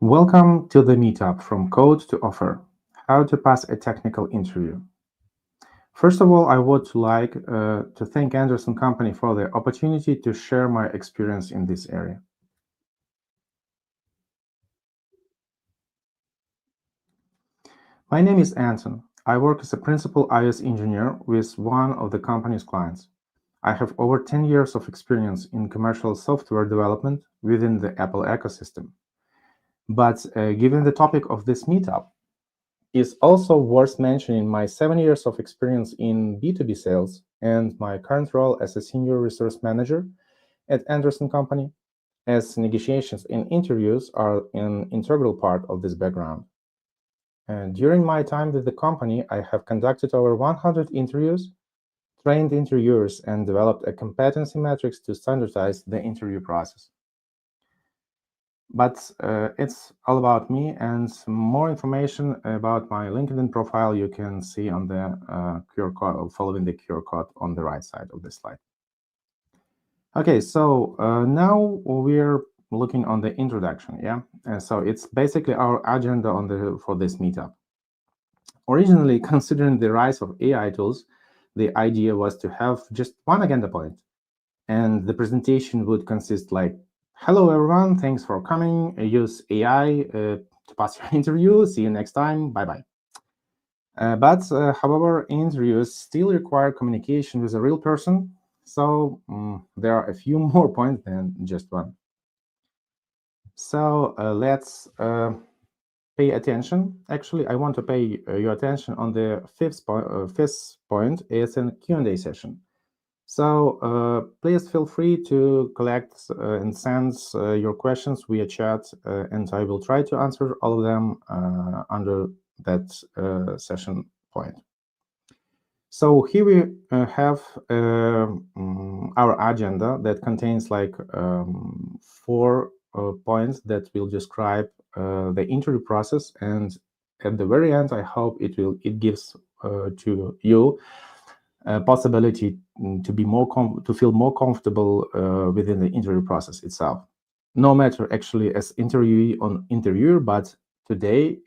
Welcome to the meetup from Code to Offer, how to pass a technical interview. First of all, I would like to thank Andersen company for the opportunity to share my experience in this area. My name is Anton. I work as a principal iOS engineer with one of the company's clients. I have over 10 years of experience in commercial software development within the Apple ecosystem. But given the topic of this meetup, is also worth mentioning my 7 years of experience in B2B sales and my current role as a senior resource manager at Andersen company, as negotiations and interviews are an integral part of this background. And during my time with the company, I have conducted over 100 interviews, trained interviewers, and developed a competency matrix to standardize the interview process. But it's all about me, and more information about my LinkedIn profile you can see on the QR code, following the QR code on the right side of the slide. Okay, so now we're looking on the introduction, yeah? So it's basically our agenda for this meetup. Originally, considering the rise of AI tools, the idea was to have just one agenda point, and the presentation would consist like, hello, everyone. Thanks for coming. Use AI to pass your interview. See you next time. Bye-bye. But however, interviews still require communication with a real person. So there are a few more points than just one. So let's pay attention. Actually, I want to pay your attention on the fifth point. It's a Q&A session. So please feel free to collect and send your questions via chat, and I will try to answer all of them under that session point. So here we have our agenda that contains like 4 points that will describe the interview process, and at the very end, I hope it gives to you possibility to be to feel more comfortable within the interview process itself. No matter actually as interviewee or interviewer, but today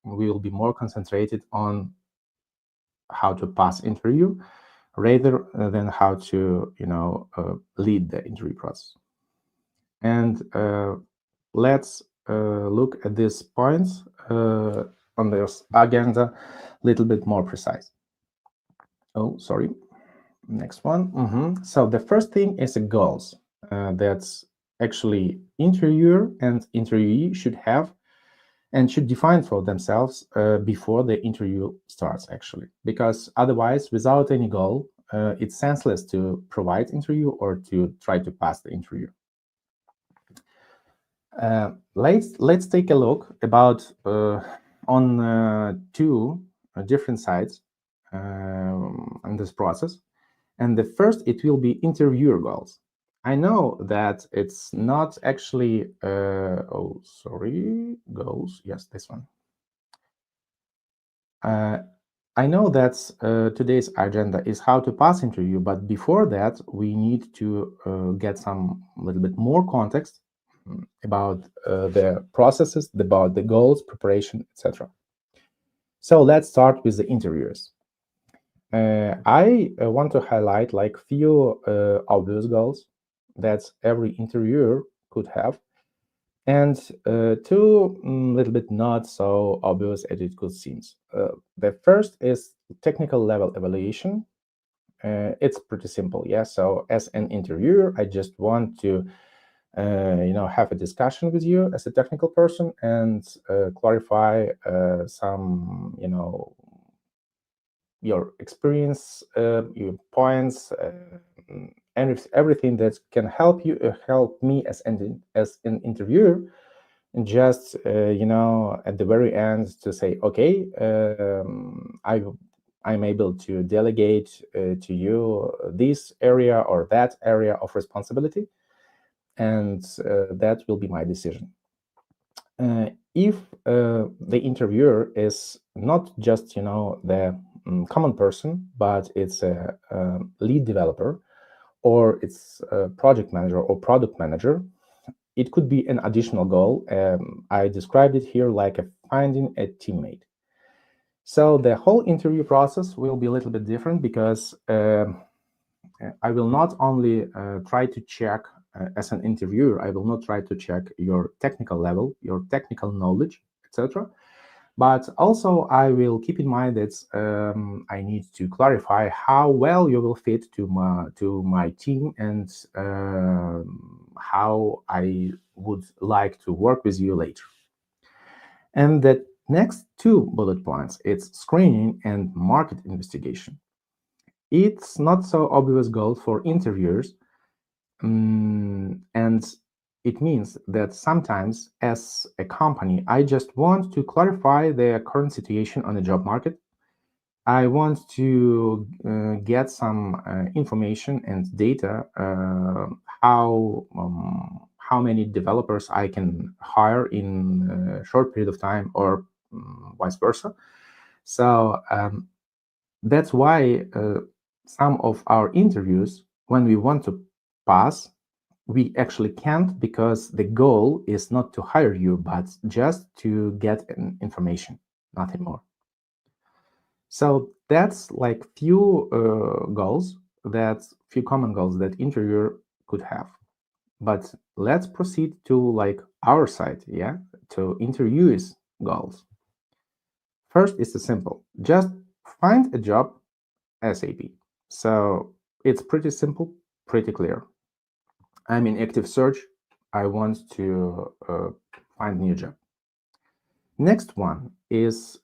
we will be more concentrated on how to pass interview rather than how to lead the interview process. And let's look at these points on this agenda a little bit more precise. Oh, sorry. Next one. So the first thing is goals. That's actually interviewer and interviewee should have and should define for themselves before the interview starts, actually. Because otherwise, without any goal, it's senseless to provide interview or to try to pass the interview. Let's take a look about on 2 different sides in this process. And the first, it will be interviewer goals. I know that it's not actually, goals. Yes, this one. I know that today's agenda is how to pass interview, but before that, we need to get some little bit more context about the processes, about the goals, preparation, etc. So let's start with the interviewers. I want to highlight like few obvious goals that every interviewer could have, and 2 little bit not so obvious as it could seem. The first is technical level evaluation. It's pretty simple, yeah. So as an interviewer, I just want to have a discussion with you as a technical person and clarify some your experience, your points, and everything that can help me as an interviewer, and just at the very end to say, okay, I'm able to delegate to you this area or that area of responsibility, and that will be my decision. If the interviewer is not just the common person, but it's a lead developer, or it's a project manager or product manager, it could be an additional goal. I described it here like finding a teammate. So the whole interview process will be a little bit different because I will not only try to check as an interviewer, I will not try to check your technical level, your technical knowledge, etc. But also I will keep in mind that I need to clarify how well you will fit to my team and how I would like to work with you later. And the next two bullet points, it's screening and market investigation. It's not so obvious goal for interviewers, and it means that sometimes as a company, I just want to clarify the current situation on the job market. I want to get some information and data, how many developers I can hire in a short period of time, or vice versa. So that's why some of our interviews, when we want to pass, we actually can't, because the goal is not to hire you, but just to get information, nothing more. So that's like few common goals that interviewer could have. But let's proceed to like our side, to interviewees' goals. First is simple, just find a job ASAP. So it's pretty simple, pretty clear. I'm in active search. I want to find a new job. Next one is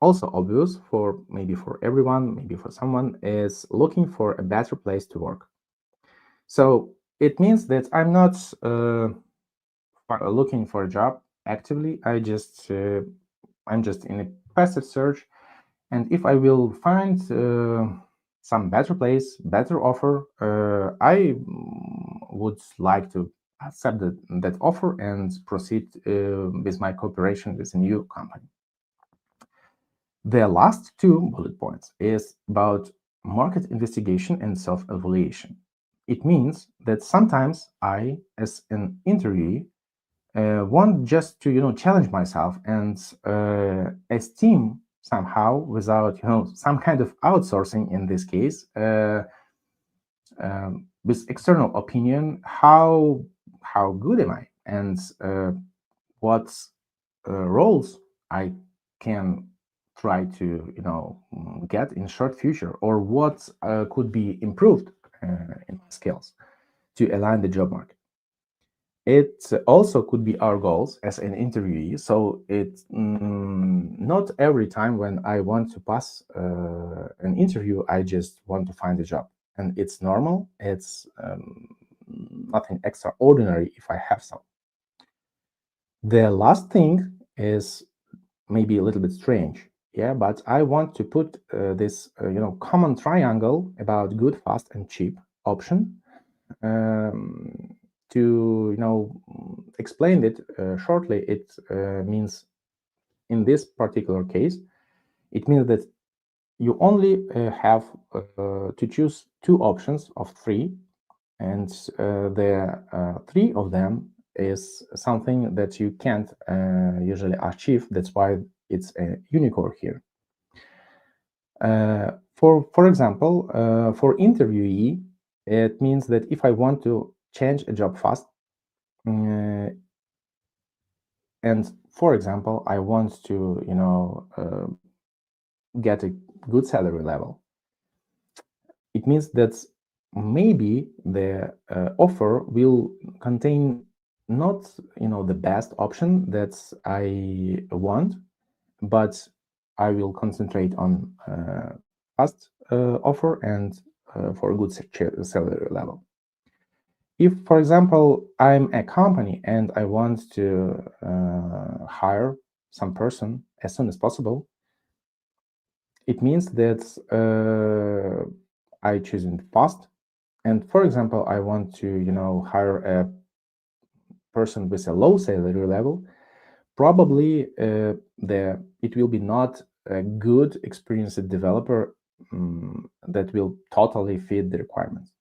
also obvious for everyone, maybe for someone, is looking for a better place to work. So it means that I'm not looking for a job actively. I'm just in a passive search, and if I will find some better place, better offer, I would like to accept that offer and proceed with my cooperation with a new company. The last two bullet points is about market investigation and self-evaluation. It means that sometimes I, as an interviewee, want just to challenge myself and esteem somehow, without some kind of outsourcing in this case, with external opinion, how good am I, and what roles I can try to get in short future, or what could be improved in my skills to align the job market. It also could be our goals as an interviewee. So it's not every time when I want to pass an interview, I just want to find a job. And it's normal. It's nothing extraordinary if I have some. The last thing is maybe a little bit strange, but I want to put this common triangle about good, fast, and cheap option to explain it shortly. It means, in this particular case, it means that you only have to choose two options of three, and the three of them is something that you can't usually achieve. That's why it's a unicorn here. For example, for interviewee, it means that if I want to change a job fast, and for example, I want to get a good salary level, it means that maybe the offer will contain not the best option that I want, but I will concentrate on fast offer and for a good salary level. If, for example, I'm a company and I want to hire some person as soon as possible, it means that I choose it fast. And for example, I want to hire a person with a low salary level. Probably it will be not a good experienced developer that will totally fit the requirements.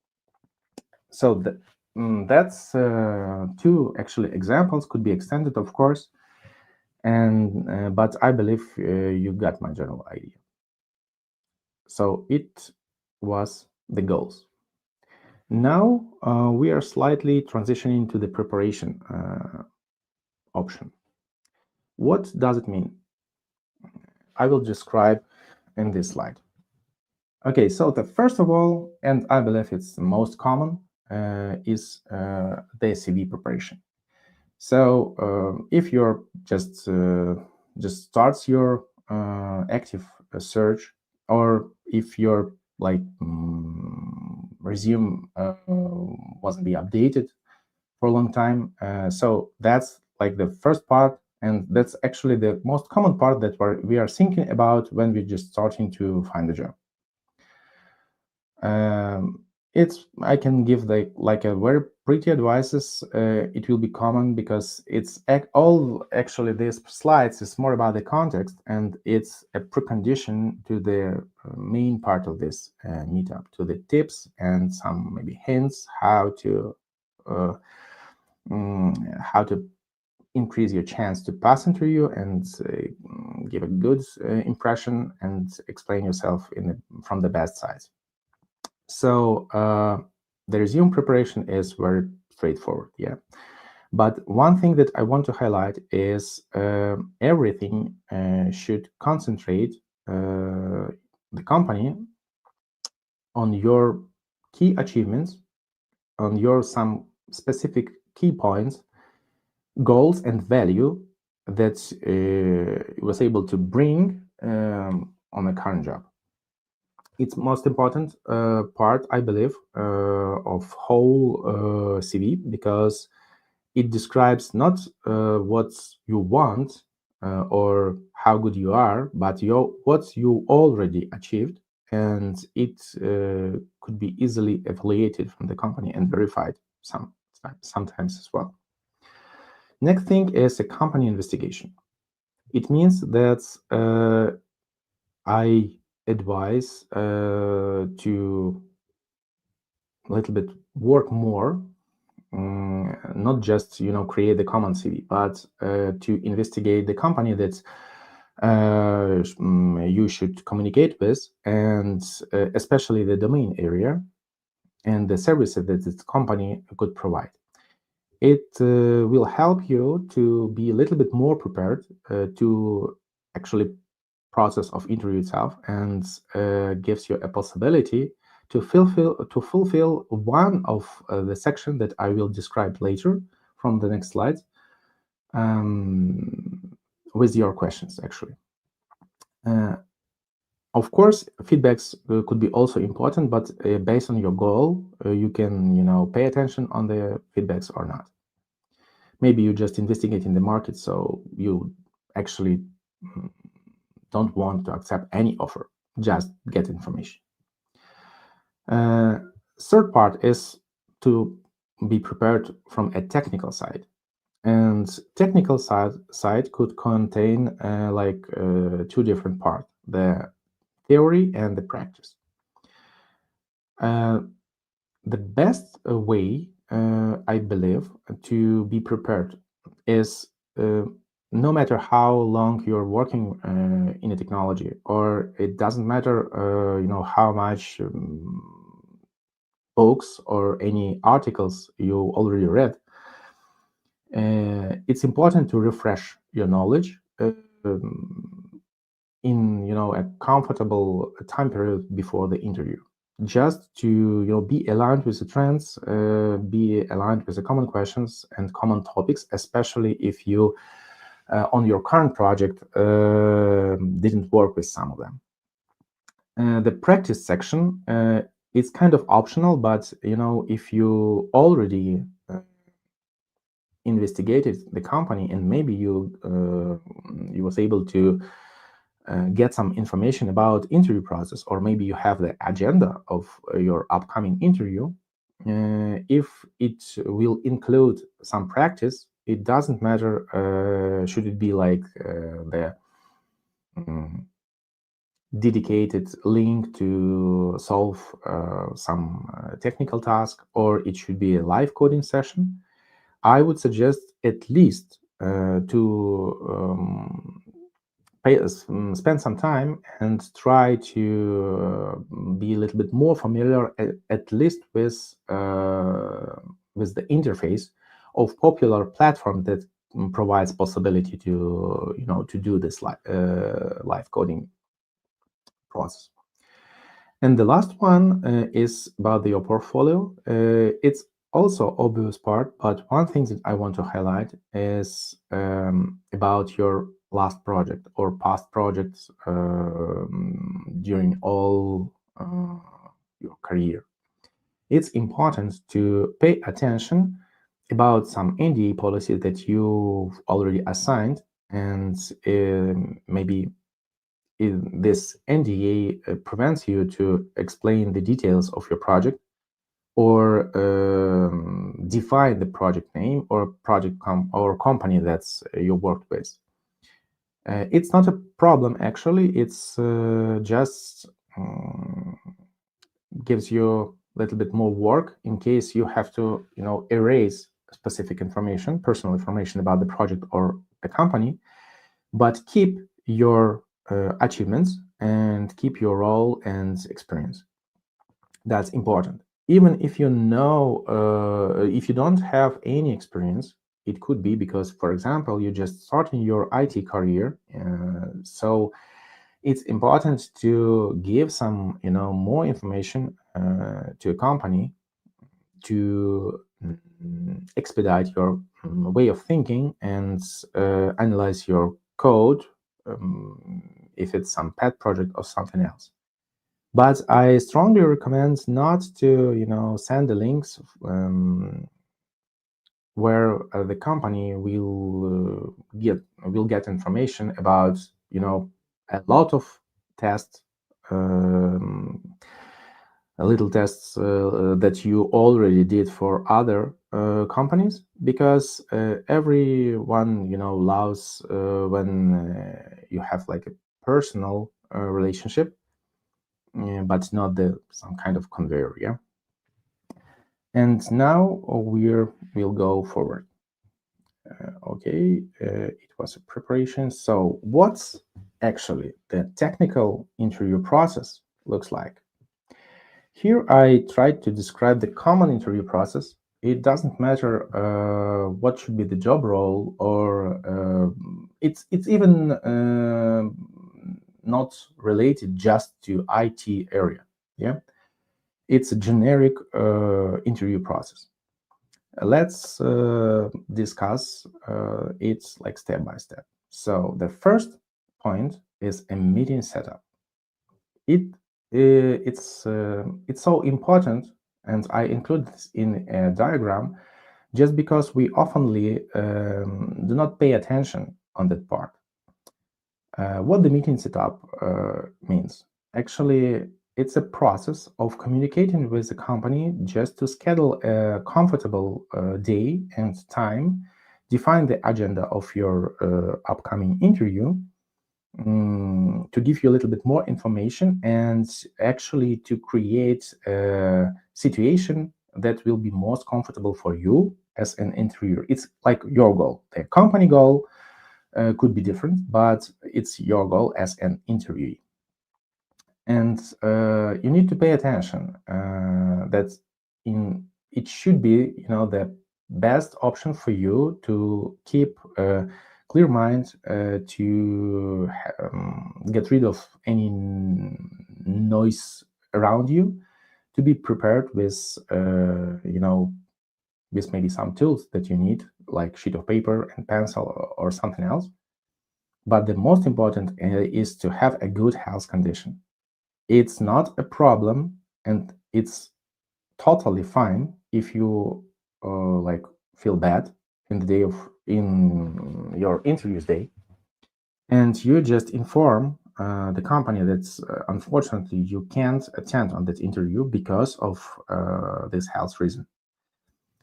So That's two actually examples, could be extended, of course, and but I believe you got my general idea. So it was the goals. Now we are slightly transitioning to the preparation option. What does it mean? I will describe in this slide. Okay, so the first of all, and I believe it's the most common, is the CV preparation. So if you're just starts your active search, or if your like resume wasn't be updated for a long time, so that's like the first part, and that's actually the most common part that we are thinking about when we're just starting to find a job. I can give like a very pretty advices. It will be common because it's all actually these slides is more about the context, and it's a precondition to the main part of this meetup, to the tips and some maybe hints how to increase your chance to pass interview and give a good impression and explain yourself from the best side. So the resume preparation is very straightforward, yeah. But one thing that I want to highlight is everything should concentrate the company on your key achievements, on your some specific key points, goals, and value that was able to bring on a current job. It's most important part, I believe, of whole CV, because it describes not what you want or how good you are, but what you already achieved, and it could be easily evaluated from the company and verified sometimes as well. Next thing is a company investigation. It means that I advise to a little bit work more, not just create the common CV, but to investigate the company that you should communicate with, and especially the domain area and the services that this company could provide. It will help you to be a little bit more prepared to actually process of interview itself, and gives you a possibility to fulfill one of the section that I will describe later from the next slide with your questions actually. Of course, feedbacks could be also important, but based on your goal, you can pay attention on the feedbacks or not. Maybe you just investigate in the market, so you actually don't want to accept any offer, just get information. Third part is to be prepared from a technical side, and technical side could contain two different parts: the theory and the practice. The best way, I believe, to be prepared is no matter how long you're working in a technology, or it doesn't matter how much books or any articles you already read, it's important to refresh your knowledge in a comfortable time period before the interview, just to be aligned with the trends, be aligned with the common questions and common topics, especially if you on your current project didn't work with some of them. The practice section is kind of optional, but if you already investigated the company, and maybe you was able to get some information about interview process, or maybe you have the agenda of your upcoming interview, if it will include some practice, it doesn't matter should it be like the dedicated link to solve some technical task, or it should be a live coding session, I would suggest at least to spend some time and try to be a little bit more familiar, at least with the interface of popular platform that provides possibility to to do this live coding process. And the last one is about your portfolio. It's also obvious part, but one thing that I want to highlight is about your last project or past projects during all your career. It's important to pay attention about some NDA policies that you've already assigned, and maybe this NDA prevents you to explain the details of your project or define the project name or project or company that's you worked with. It's not a problem, actually. It's just gives you a little bit more work in case you have to, erase specific information, personal information about the project or a company, but keep your achievements and keep your role and experience. That's important. Even if you if you don't have any experience, it could be because, for example, you're just starting your IT career. So it's important to give some, more information to a company to expedite your way of thinking and analyze your code, if it's some pet project or something else. But I strongly recommend not to, send the links where the company will get information about, a lot of tests, little tests that you already did for other companies, because everyone loves when you have like a personal relationship, but not some kind of conveyor. Yeah. And now we'll go forward. Okay, it was a preparation. So what's actually the technical interview process looks like? Here I tried to describe the common interview process. It doesn't matter what should be the job role, or it's even not related just to IT area. Yeah, it's a generic interview process. Let's discuss it like step by step. So the first point is a meeting setup. It's so important, and I include this in a diagram just because we oftenly do not pay attention on that part. What the meeting setup means. Actually, it's a process of communicating with the company just to schedule a comfortable day and time, define the agenda of your upcoming interview, to give you a little bit more information, and actually to create a situation that will be most comfortable for you as an interviewer. It's like your goal. The company goal could be different, but it's your goal as an interviewee. And you need to pay attention that it should be, the best option for you to keep a clear mind, to get rid of any noise around you, to be prepared with, with maybe some tools that you need, like sheet of paper and pencil or something else. But the most important is to have a good health condition. It's not a problem, and it's totally fine if you like feel bad in your interviews day, and you just inform the company that unfortunately you can't attend on that interview because of this health reason.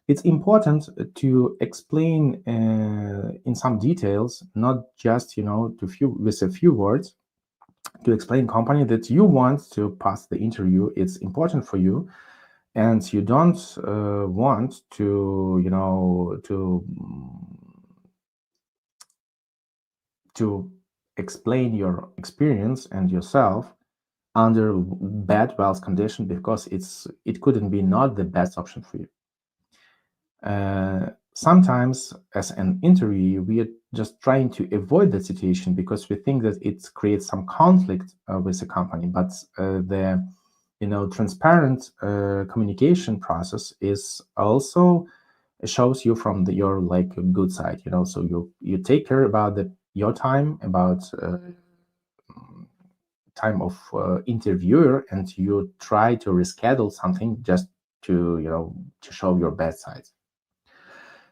It's important to explain in some details, not just with a few words, to explain company that you want to pass the interview. It's important for you, and you don't want to, to explain your experience and yourself under bad wealth condition, because it couldn't be not the best option for you. Sometimes as an interview, we are just trying to avoid that situation because we think that it creates some conflict with the company. But the transparent communication process is also shows you from your good side. So you take care about your time, about time of interviewer, and you try to reschedule something just to to show your bad side.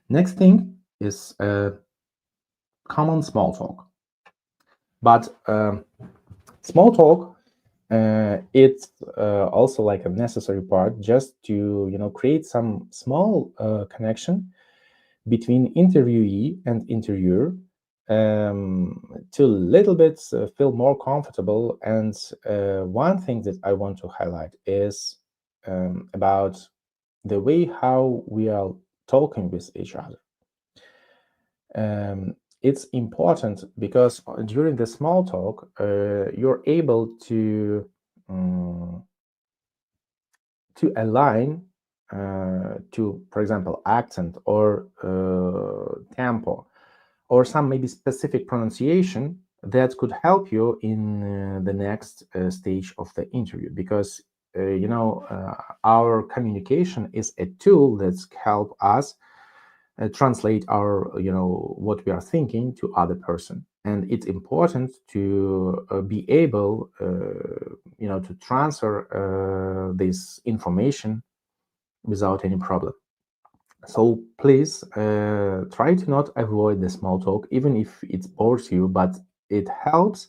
Next thing is common small talk. But small talk, it's also like a necessary part just to create some small connection between interviewee and interviewer, to little bit feel more comfortable. And one thing that I want to highlight is about the way how we are talking with each other. It's important because during the small talk, you're able to align to, for example, accent or tempo, or some maybe specific pronunciation that could help you in the next stage of the interview. Because our communication is a tool that's help us translate our what we are thinking to other person, and it's important to be able to transfer this information without any problem. So please try to not avoid the small talk, even if it bores you, but it helps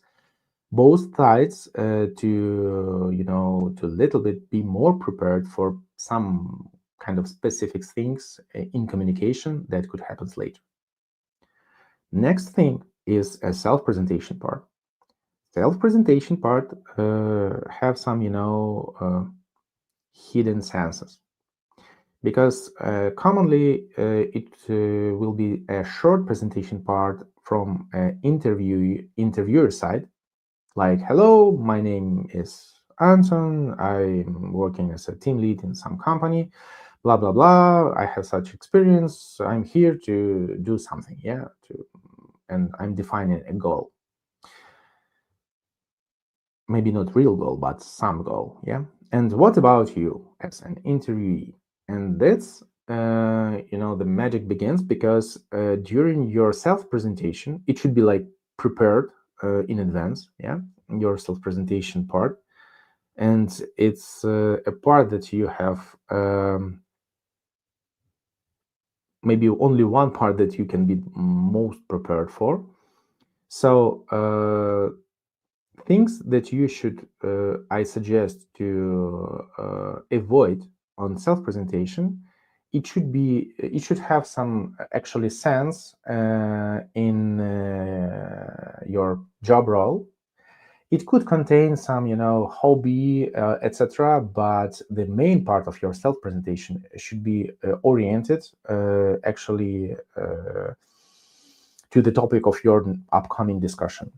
both sides to little bit be more prepared for some kind of specific things in communication that could happen later. Next thing is a self-presentation part. Self-presentation part have some hidden senses, because commonly it will be a short presentation part from interviewer side, like, hello, my name is Anton, I'm working as a team lead in some company, blah blah blah, I have such experience, I'm here to do something, and I'm defining a goal, maybe not real goal but some goal, and what about you as an interviewee? And that's the magic begins, because during your self-presentation, it should be like prepared in advance, your self-presentation part, and it's a part that you have maybe only one part that you can be most prepared for. So things that you should I suggest to avoid on self-presentation, it should have some actually sense in your job role. It could contain some hobby, etc., but the main part of your self-presentation should be oriented actually to the topic of your upcoming discussion.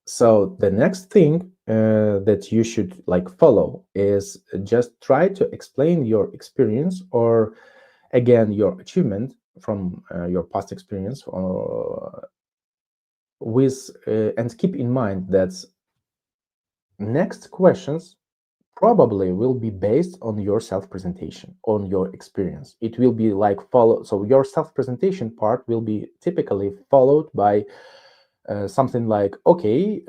So the next thing that you should follow is just try to explain your experience, or again your achievement from your past experience, with and keep in mind that next questions probably will be based on your self-presentation, on your experience. It will be so your self-presentation part will be typically followed by something like, okay,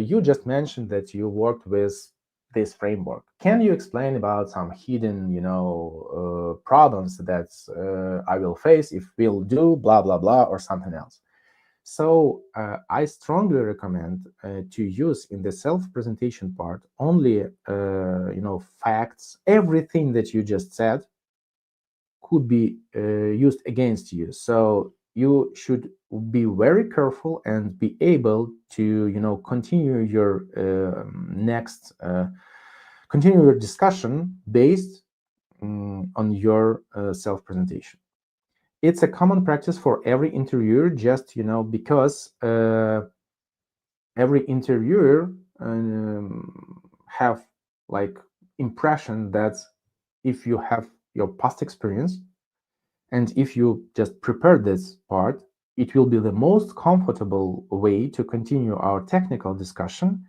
you just mentioned that you worked with this framework. Can you explain about some hidden, problems that I will face if we'll do blah, blah, blah, or something else? So I strongly recommend to use in the self-presentation part only, facts. Everything that you just said could be used against you. So you should be very careful and be able to continue your continue your discussion based on your self-presentation. It's a common practice for every interviewer, just because every interviewer have like impression that if you have your past experience and if you just prepare this part, it will be the most comfortable way to continue our technical discussion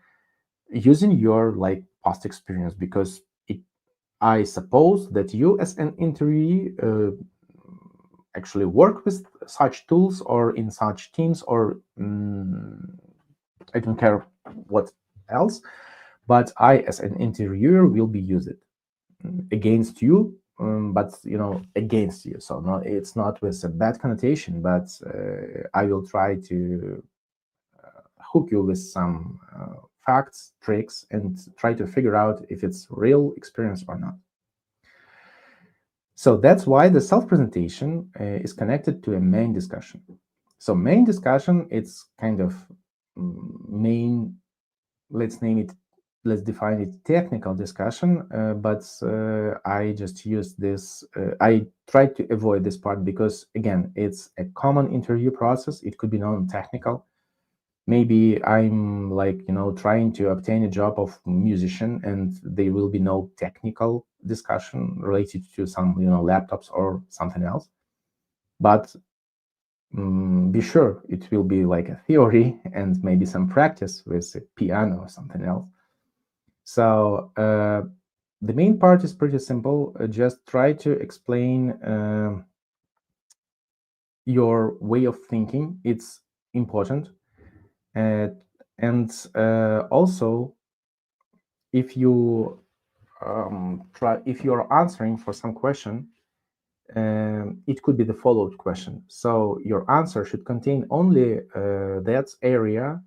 using your past experience, because I suppose that you as an interviewee actually work with such tools or in such teams or I don't care what else, but I as an interviewer will be used against you, but against you. So no, it's not with a bad connotation, but I will try to hook you with some facts, tricks, and try to figure out if it's real experience or not. So that's why the self-presentation is connected to a main discussion. So main discussion, it's kind of main, let's define it technical discussion, but I just use this, I try to avoid this part because, again, it's a common interview process. It could be non-technical. Maybe I'm trying to obtain a job of musician and there will be no technical discussion related to some laptops or something else, but be sure it will be like a theory and maybe some practice with a piano or something else. So the main part is pretty simple. Just try to explain your way of thinking. It's important. And also, if you if you're answering for some question, it could be the followed question. So your answer should contain only that area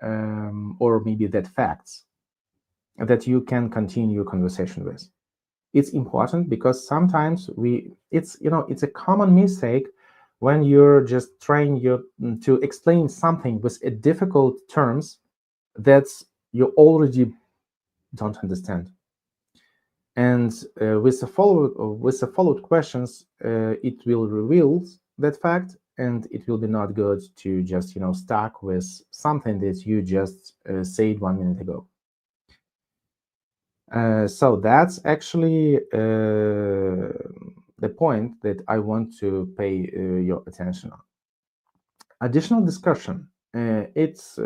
or maybe that facts that you can continue conversation with. It's important because sometimes it's a common mistake when you're just trying to explain something with a difficult terms that you already don't understand. And with the followed questions, it will reveal that fact, and it will be not good to just stuck with something that you just said 1 minute ago. So that's actually the point that I want to pay your attention on. Additional discussion. It's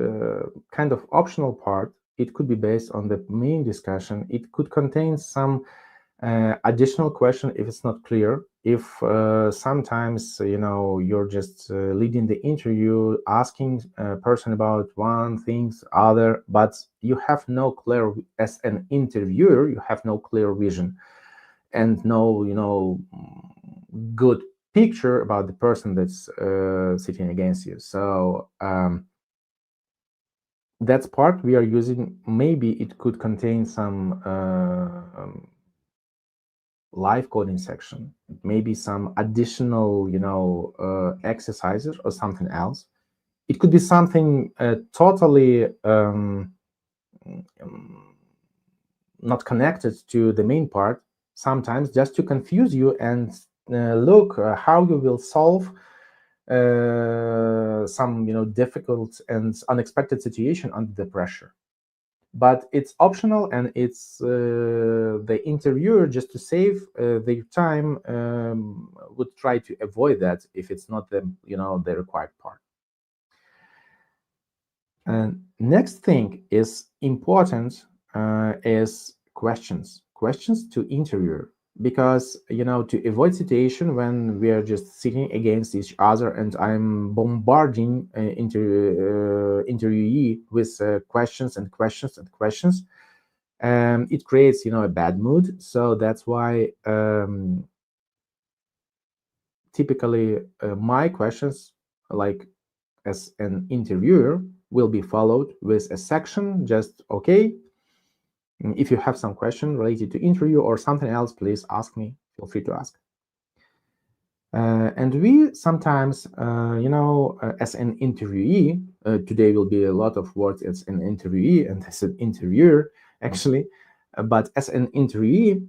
kind of optional part. It could be based on the main discussion. It could contain some additional question if it's not clear. If sometimes you're just leading the interview, asking a person about one thing, other, but you have no clear, as an interviewer, you have no clear vision and no good picture about the person that's sitting against you. So that's part we are using. Maybe it could contain some live coding section, maybe some additional exercises or something else. It could be something totally not connected to the main part, sometimes just to confuse you and look how you will solve some difficult and unexpected situation under the pressure. But it's optional, and it's the interviewer, just to save their time, would try to avoid that if it's not the the required part. And next thing is important is questions to interviewer, because to avoid situation when we are just sitting against each other and I'm bombarding interviewee with questions and questions and questions, it creates a bad mood. So that's why typically my questions, like as an interviewer, will be followed with a section just okay. If you have some question related to interview or something else, please ask me. Feel free to ask. And we sometimes, as an interviewee, today will be a lot of words as an interviewee and as an interviewer, actually, but as an interviewee,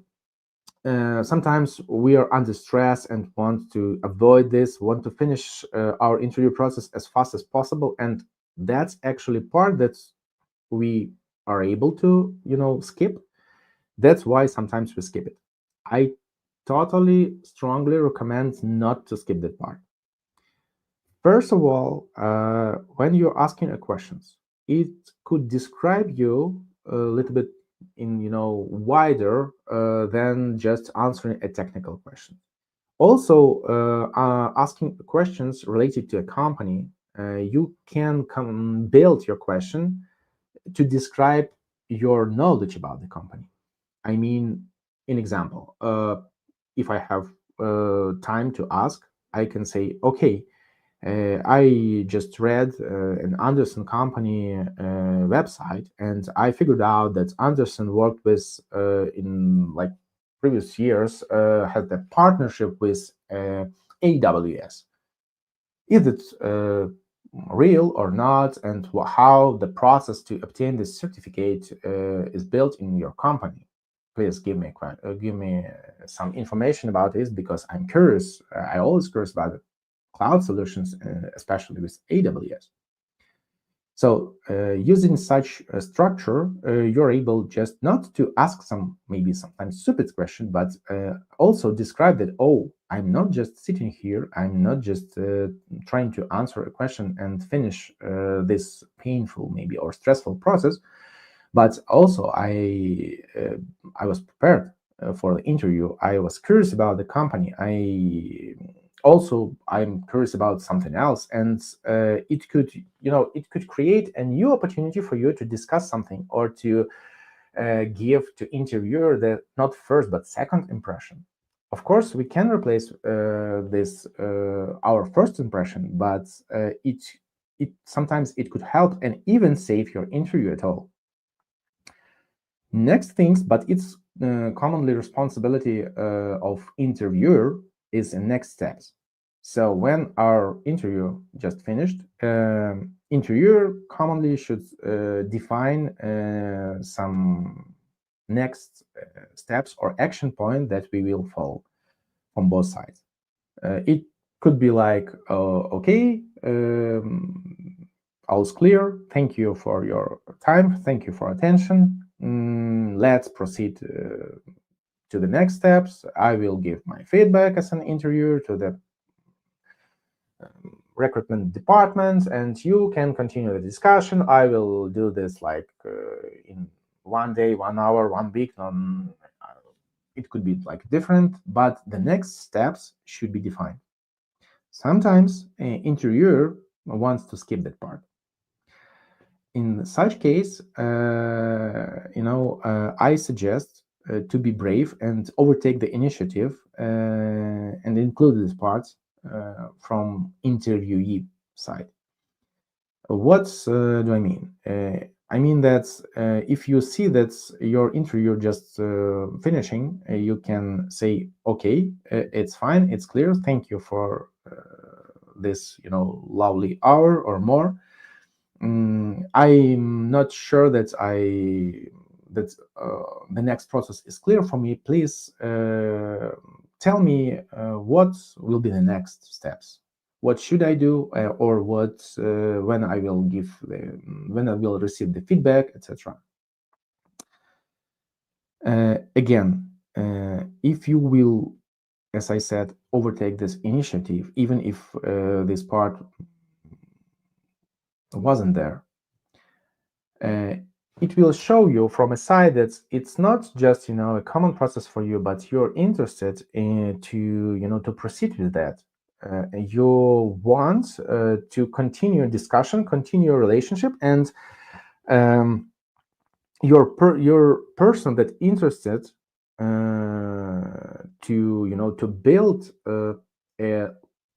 sometimes we are under stress and want to avoid this, want to finish our interview process as fast as possible, and that's actually part that we are able to, skip. That's why sometimes we skip it. I totally strongly recommend not to skip that part. First of all, when you're asking a questions, it could describe you a little bit in wider than just answering a technical question. Also, asking questions related to a company, you can build your question to describe your knowledge about the company. I mean, in example, if I have time to ask, I can say, okay, I just read an Andersen company website, and I figured out that Andersen worked with in like previous years had a partnership with AWS. Is it real or not, and how the process to obtain this certificate is built in your company? Please give me some information about this, because I'm curious. I always curious about cloud solutions, especially with AWS. So using such a structure, you're able just not to ask some maybe sometimes stupid question, but also describe that, oh, I'm not just sitting here, I'm not just trying to answer a question and finish this painful maybe or stressful process, but also I was prepared for the interview. I was curious about the company. I'm curious about something else, and it could create a new opportunity for you to discuss something, or to give to interviewer the not first but second impression. Of course, we can replace this our first impression, but it sometimes it could help and even save your interview at all. Next things, but it's commonly responsibility of interviewer, is the next steps. So when our interview just finished, interviewer commonly should define some next steps or action point that we will follow from both sides. It could be like, okay, all's clear. Thank you for your time. Thank you for attention. Let's proceed to the next steps. I will give my feedback as an interviewer to the recruitment department, and you can continue the discussion. I will do this like in 1 day, 1 hour, 1 week. It could be like different, but the next steps should be defined. Sometimes an interviewer wants to skip that part. In such case, I suggest to be brave and overtake the initiative and include this part from interviewee side. What do I mean? I mean that if you see that your interview just finishing, you can say, okay, it's fine, it's clear. Thank you for this, lovely hour or more. I'm not sure that the next process is clear for me. Please tell me what will be the next steps. What should I do, or what when I will receive the feedback, etc. Again, if you will, as I said, overtake this initiative, even if this part wasn't there, it will show you from a side that it's not just a common process for you, but you're interested in to proceed with that. You want to continue discussion, continue relationship, and your person that interested to build a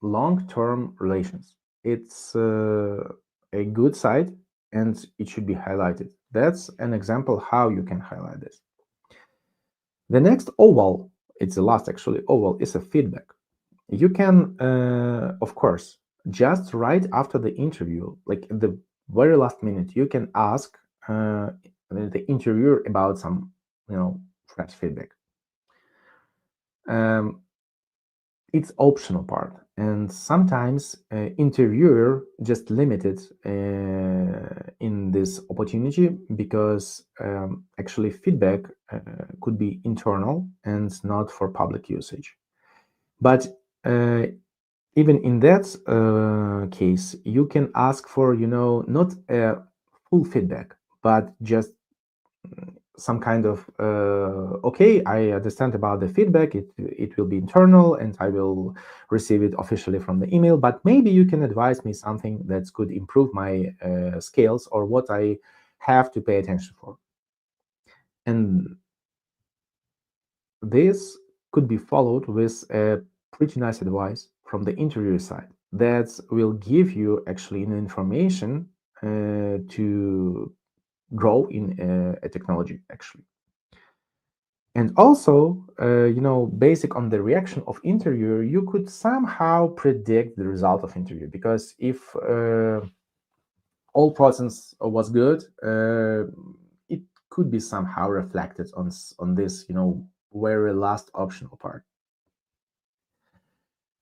long-term relations. It's a good side, and it should be highlighted. That's an example how you can highlight this. The next oval, it's the last actually oval, is a feedback. You can, of course, just right after the interview, like at the very last minute, you can ask the interviewer about some, fresh feedback. It's optional part, and sometimes interviewer just limited in this opportunity because actually feedback could be internal and not for public usage. But even in that case, you can ask for, not a full feedback, but just some kind of okay, I understand about the feedback. It will be internal, and I will receive it officially from the email. But maybe you can advise me something that could improve my skills or what I have to pay attention for. And this could be followed with a pretty nice advice from the interviewer side that will give you actually an information to grow in a technology actually. And also, basic on the reaction of interviewer, you could somehow predict the result of interview, because if all process was good, it could be somehow reflected on this, very last optional part.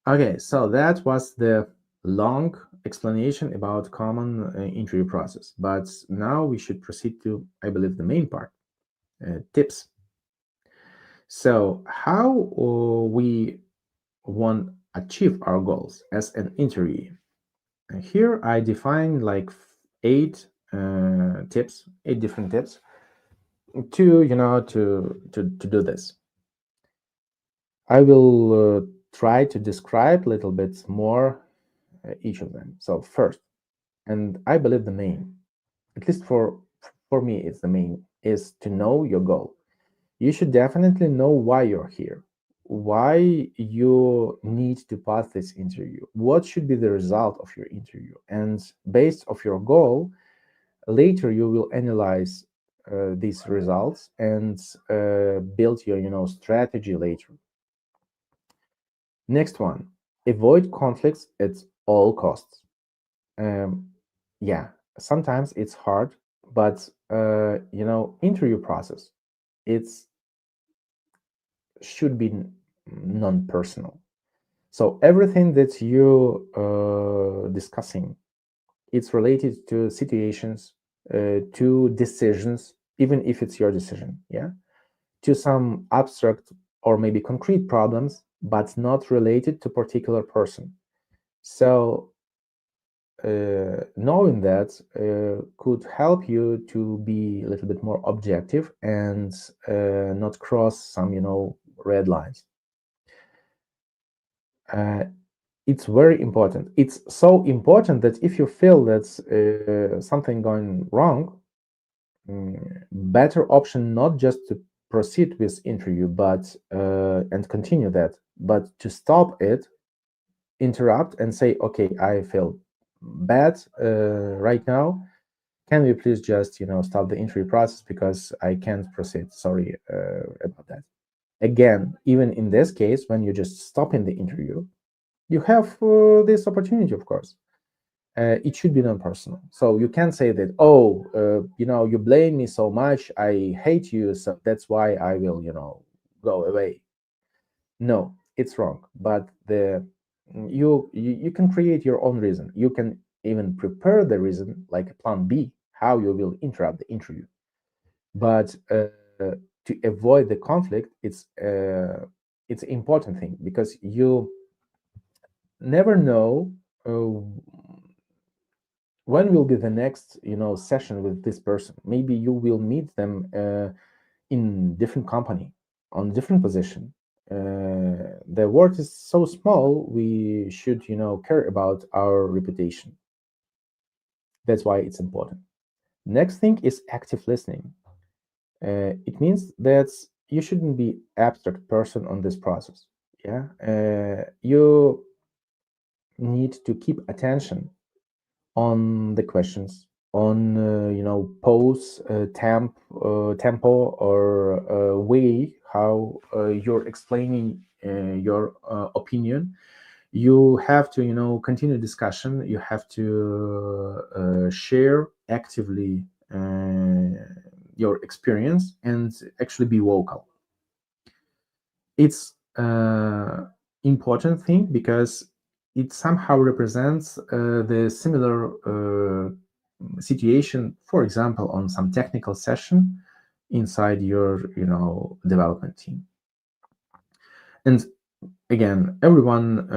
Okay, so that was the long explanation about common interview process, but now we should proceed to, I believe, the main part, tips. So how we want to achieve our goals as an interviewee. Here I define like eight tips, eight different tips to, to do this. I will try to describe a little bit more each of them. So first, and I believe the main, at least for me, it's the main, is to know your goal. You should definitely know why you're here, why you need to pass this interview, what should be the result of your interview, and based of your goal, later you will analyze these results and build your, strategy later. Next one, avoid conflicts at all costs. Yeah, sometimes it's hard, but interview process, it's should be non-personal. So everything that you discussing, it's related to situations, to decisions, even if it's your decision, yeah, to some abstract or maybe concrete problems, but not related to particular person. So knowing that could help you to be a little bit more objective and not cross some, red lines. It's very important. It's so important that if you feel that's something going wrong, better option not just to proceed with interview, but and continue that, but to stop it, interrupt, and say, okay, I feel bad right now. Can we please just stop the interview process because I can't proceed? Sorry about that. Again, even in this case, when you just stop in the interview, you have this opportunity, of course. It should be non-personal. So you can say that, oh, you blame me so much, I hate you, so that's why I will, go away. No, it's wrong. But you can create your own reason. You can even prepare the reason, like a plan B, how you will interrupt the interview. But to avoid the conflict, it's an important thing, because you never know when will be the next session with this person. Maybe you will meet them in different company, on different position. The world is so small, we should care about our reputation. That's why it's important. Next thing is active listening. It means that you shouldn't be abstract person on this process. Yeah, you need to keep attention on the questions, on pose, tempo, or way how you're explaining your opinion. You have to continue discussion. You have to share actively your experience and actually be vocal. It's important thing because it somehow represents the similar situation, for example, on some technical session inside your development team. And again, everyone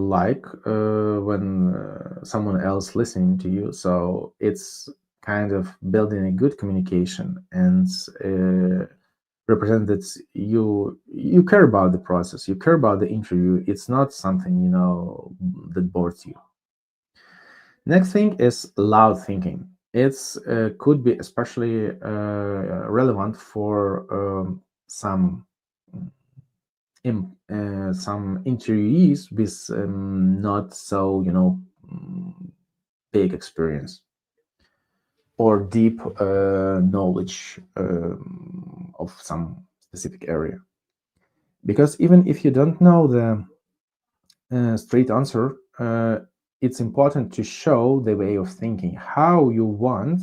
like when someone else listening to you, so it's kind of building a good communication and represent that you care about the process, you care about the interview. It's not something that bores you. Next thing is loud thinking. It's could be especially relevant for some some interviewees with not so big experience or deep knowledge of some specific area. Because even if you don't know the straight answer, it's important to show the way of thinking, how you want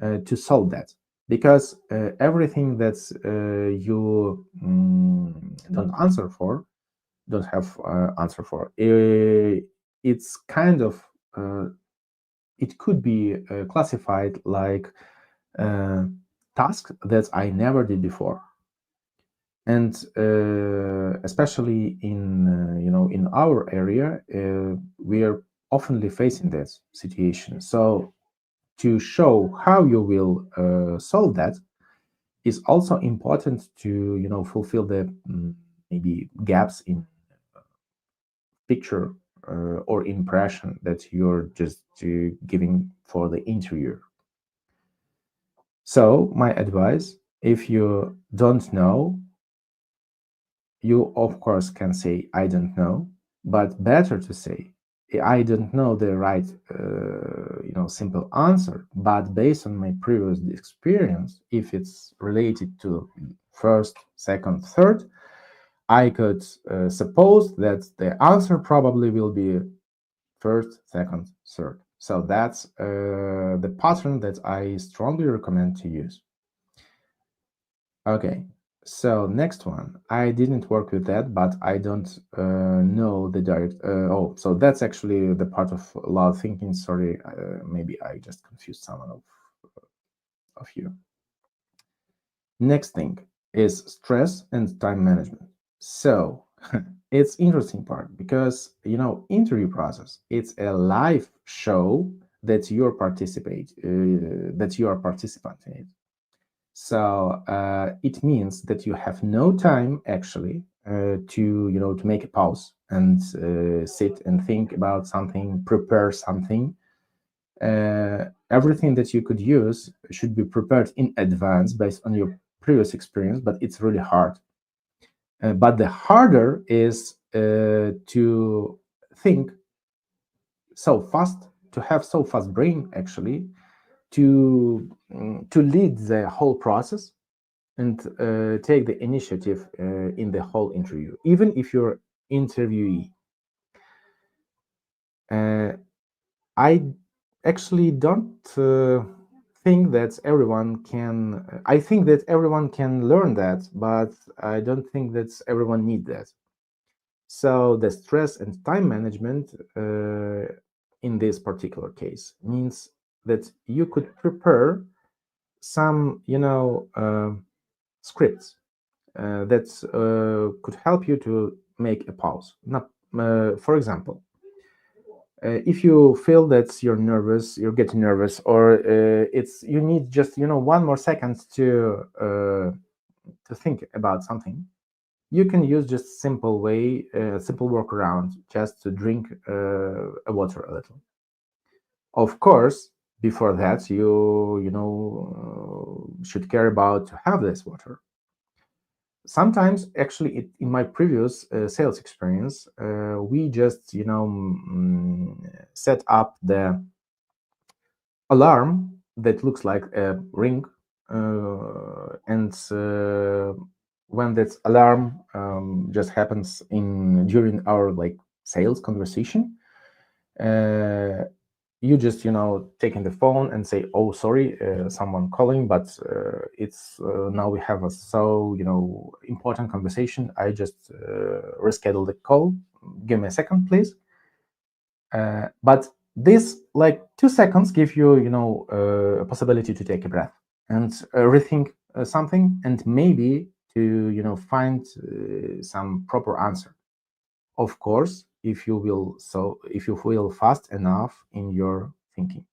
to solve that. Because everything that you don't have answer for, it's kind of it could be classified like task that I never did before. And especially in our area, we are oftenly facing this situation. So to show how you will solve that is also important to fulfill the maybe gaps in picture or impression that you're just giving for the interviewer. So my advice, if you don't know, you of course can say I don't know, but better to say I don't know the right simple answer, but based on my previous experience, if it's related to first, second, third, I could suppose that the answer probably will be first, second, third. So that's the pattern that I strongly recommend to use. Okay, so next one. I didn't work with that, but I don't know the direct. Oh, so that's actually the part of loud thinking. Sorry, maybe I just confused someone of you. Next thing is stress and time management. So it's interesting part because interview process, it's a live show that you are participant in it. So it means that you have no time actually to make a pause and sit and think about something, prepare something. Everything that you could use should be prepared in advance based on your previous experience, but it's really hard. But the harder is to think so fast, to have so fast brain actually, to lead the whole process and take the initiative in the whole interview, even if you're interviewee. I actually don't think that everyone can. I think that everyone can learn that, but I don't think that everyone need that. So the stress and time management in this particular case means that you could prepare some, scripts that could help you to make a pause. Not, for example, if you feel that you're getting nervous, or it's you need just one more second to think about something, you can use just simple workaround, just to drink a water a little. Of course, before that, you should care about to have this water. Sometimes, actually, in my previous sales experience, we just set up the alarm that looks like a ring, and when that alarm just happens during our sales conversation, you just taking the phone and say, oh, sorry, someone calling, but it's now we have a so important conversation. I just rescheduled the call. Give me a second, please. But this, like 2 seconds, give you a possibility to take a breath and rethink something, and maybe to find some proper answer. Of course, if you feel fast enough in your thinking.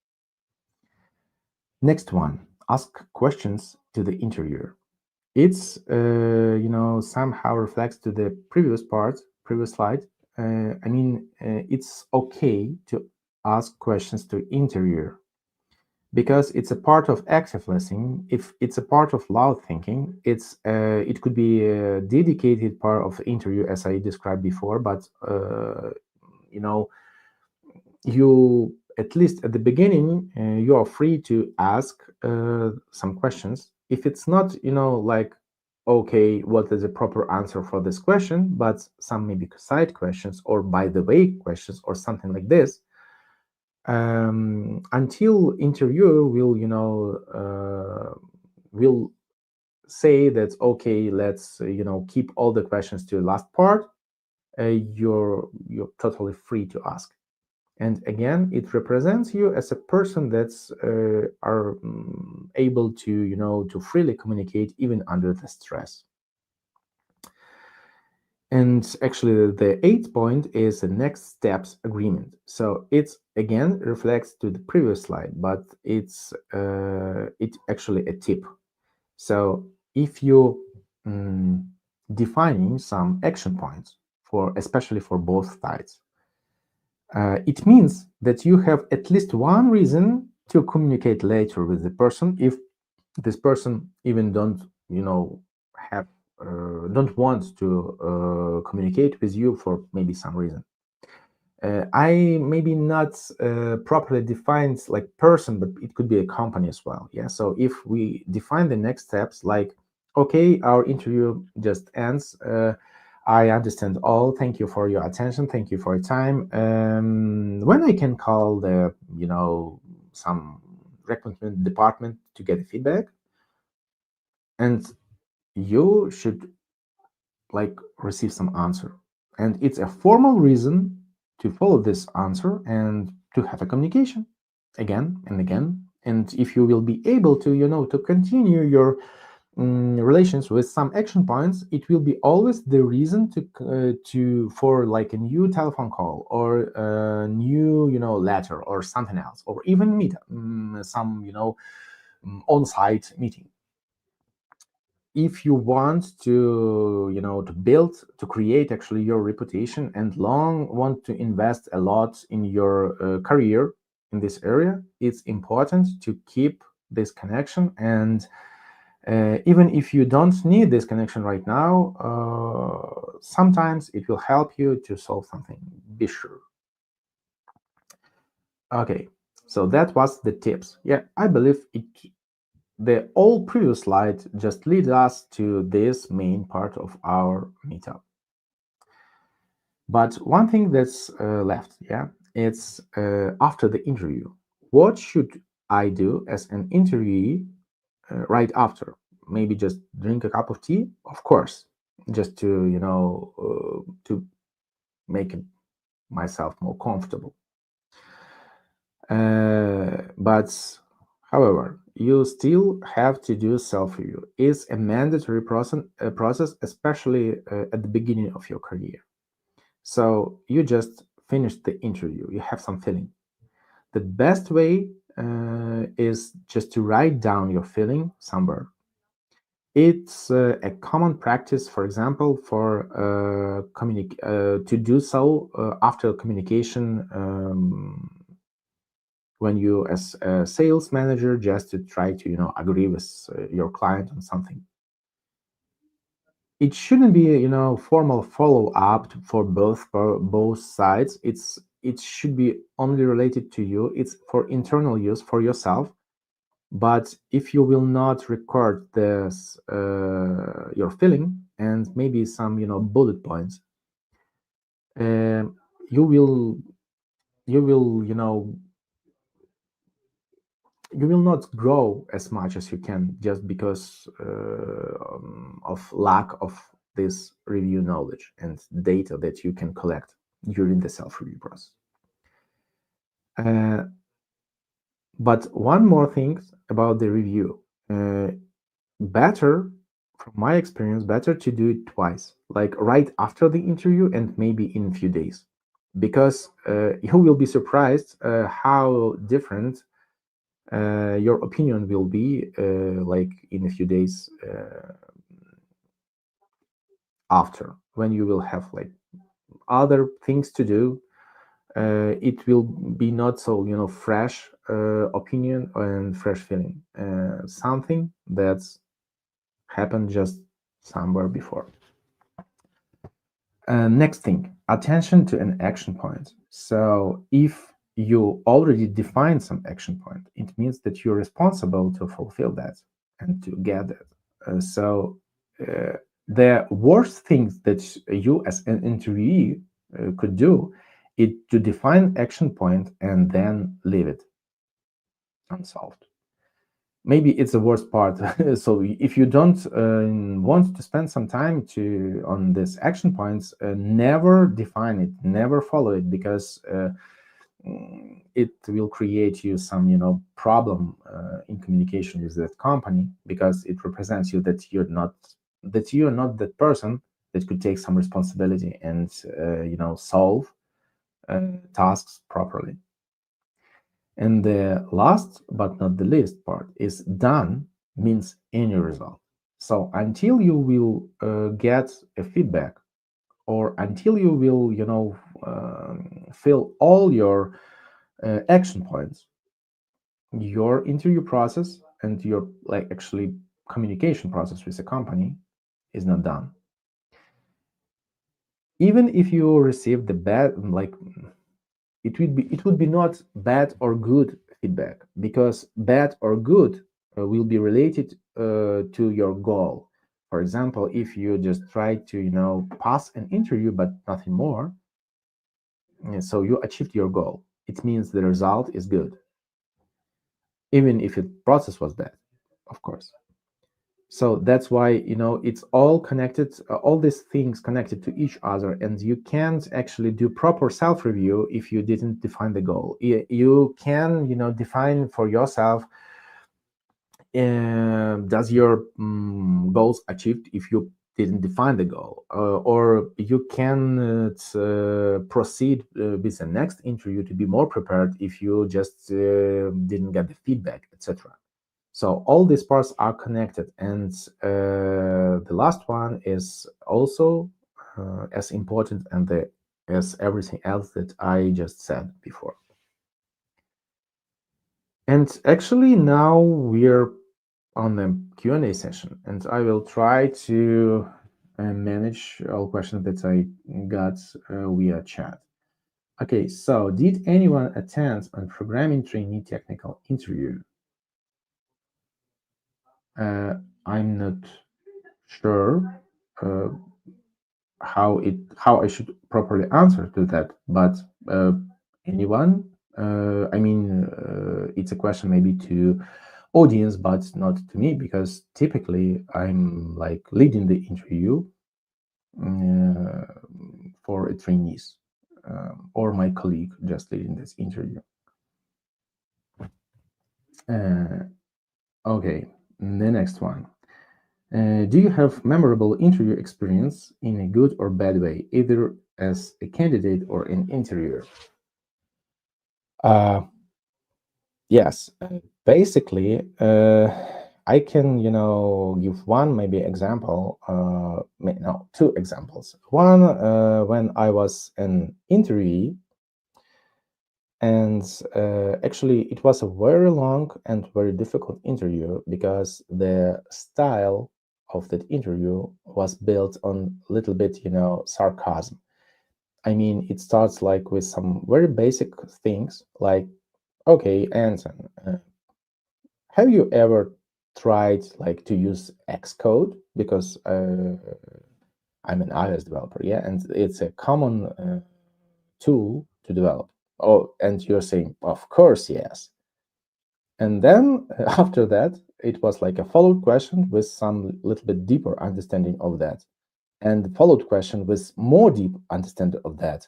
Next one, ask questions to the interviewer. It's somehow reflects to the previous slide. It's okay to ask questions to interviewer because it's a part of active listening. If it's a part of loud thinking, it could be a dedicated part of the interview, as I described before. But you, at least at the beginning, you are free to ask some questions. If it's not like, okay, what is the proper answer for this question, but some maybe side questions or by the way questions or something like this, until interviewer will say that, okay, let's keep all the questions to the last part. You're totally free to ask. And again, it represents you as a person that's are able to to freely communicate even under the stress. And actually, the 8th point is the next steps agreement. So it's again reflects to the previous slide, but it's actually a tip. So if you defining some action points especially for both sides, it means that you have at least one reason to communicate later with the person if this person even don't have don't want to communicate with you for maybe some reason. I maybe not properly defined like person, but it could be a company as well. Yeah. So if we define the next steps, like, okay, our interview just ends. I understand all. Thank you for your attention. Thank you for your time. When I can call the some recruitment department to get feedback, and you should like receive some answer, and it's a formal reason to follow this answer and to have a communication again and again. And if you will be able to to continue your relations with some action points, it will be always the reason to for like a new telephone call or a new letter or something else, or even meet some on-site meeting. If you want to to build, to create actually your reputation and want to invest a lot in your career in this area, it's important to keep this connection. And even if you don't need this connection right now, sometimes it will help you to solve something. Be sure. Okay, so that was the tips. Yeah, I believe the all previous slide just lead us to this main part of our meetup. But one thing that's left, yeah, it's after the interview. What should I do as an interviewee right after? Maybe just drink a cup of tea, of course, just to to make myself more comfortable. But however, you still have to do self-review. It's a mandatory process, especially at the beginning of your career. So you just finished the interview, you have some feeling. The best way is just to write down your feeling somewhere. It's a common practice, for example, for to do so after communication, when you as a sales manager just to try to agree with your client on something. It shouldn't be formal follow-up for both sides. It should be only related to you. It's for internal use for yourself. But if you will not record this your feeling and maybe some bullet points, you will you will not grow as much as you can just because of lack of this review knowledge and data that you can collect during the self-review process. But one more thing about the review. Better, from my experience, better to do it twice, like right after the interview and maybe in a few days, because you will be surprised how different your opinion will be like in a few days after, when you will have like other things to do. It will be not so fresh opinion and fresh feeling, something that's happened just somewhere before. Next thing, attention to an action point. So if you already defined some action point, it means that you're responsible to fulfill that and to get it. So the worst things that you as an interviewee could do is to define action point and then leave it unsolved. Maybe it's the worst part. So if you don't want to spend some time on these action points, never define it, never follow it, because it will create you some problem in communication with that company, because it represents you that you're not that person that could take some responsibility and solve tasks properly. And the last but not the least part is done means any result. So until you will get a feedback, or until you will fill all your action points, your interview process and your actually communication process with the company is not done. Even if you receive the bad, it would be not bad or good feedback, because bad or good will be related to your goal. For example, if you just try to pass an interview but nothing more, so you achieved your goal, it means the result is good, even if the process was bad, of course. So that's why it's all connected, all these things connected to each other, and you can't actually do proper self-review if you didn't define the goal. You can define for yourself, does your goals achieved if you didn't define the goal, or you can proceed with the next interview to be more prepared if you just didn't get the feedback, etc. So all these parts are connected, and the last one is also as important as everything else that I just said before. And actually now we're on the Q&A session, and I will try to manage all questions that I got via chat. Okay, so did anyone attend a programming trainee technical interview? I'm not sure how I should properly answer to that, but anyone? I mean, it's a question maybe to audience, but not to me, because typically I'm like leading the interview for trainees, or my colleague just leading this interview. Okay, the next one. Do you have memorable interview experience in a good or bad way, either as a candidate or an interviewer? Yes, basically, I can, give one maybe example, no, two examples. One, when I was an interviewee, and actually it was a very long and very difficult interview, because the style of that interview was built on a little bit, sarcasm. I mean, it starts like with some very basic things like, okay, Andersen, have you ever tried like to use Xcode? Because I'm an iOS developer, yeah, and it's a common tool to develop. Oh, and you're saying, of course, yes. And then after that, it was like a follow-up question with some little bit deeper understanding of that, and followed question with more deep understanding of that,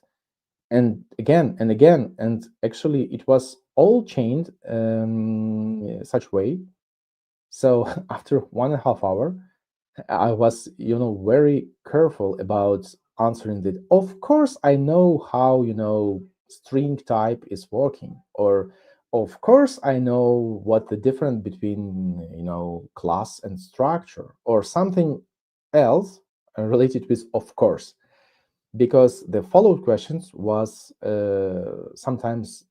and again and again. And actually, it was all chained such way. So after 1.5 hours, I was, very careful about answering that. Of course, I know how, string type is working, or of course, I know what the difference between, class and structure, or something else related with of course, because the follow-up questions was sometimes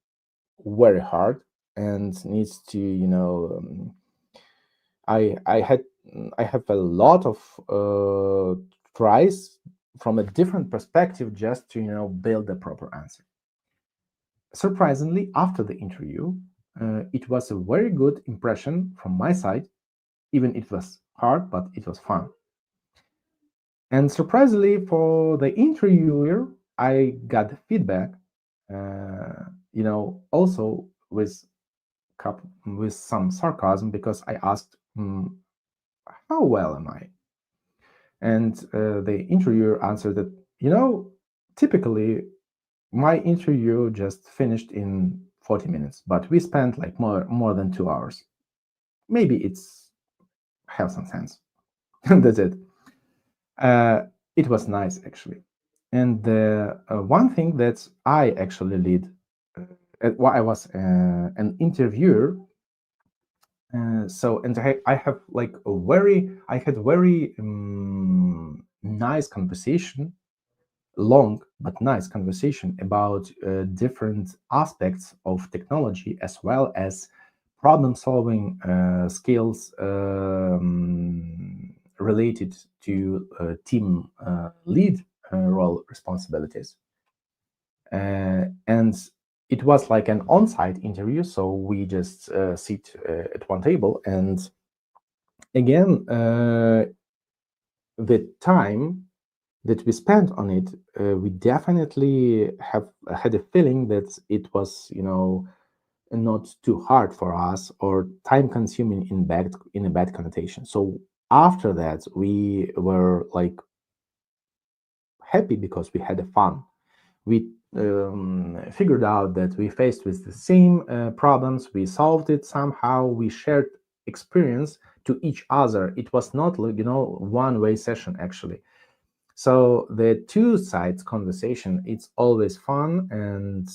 very hard and needs to, I had I have a lot of tries from a different perspective just to build a proper answer. Surprisingly, after the interview, it was a very good impression from my side. Even it was hard, but it was fun. And surprisingly for the interviewer, I got feedback. Also with some sarcasm, because I asked, how well am I? And the interviewer answered that, typically my interview just finished in 40 minutes, but we spent like more than 2 hours. Maybe it's have some sense. That's it. It was nice actually. And the one thing that I actually lead, while I was an interviewer. And I have like I had very nice conversation, long but nice conversation about different aspects of technology, as well as problem solving skills related to team lead role responsibilities. And it was like an on-site interview, so we just sit at one table. And again, the time that we spent on it, we definitely have had a feeling that it was, not too hard for us or time consuming in a bad connotation. So after that, we were like happy because we had a fun. We figured out that we faced with the same problems. We solved it somehow. We shared experience to each other. It was not like, one-way session actually. So the two sides conversation, it's always fun, and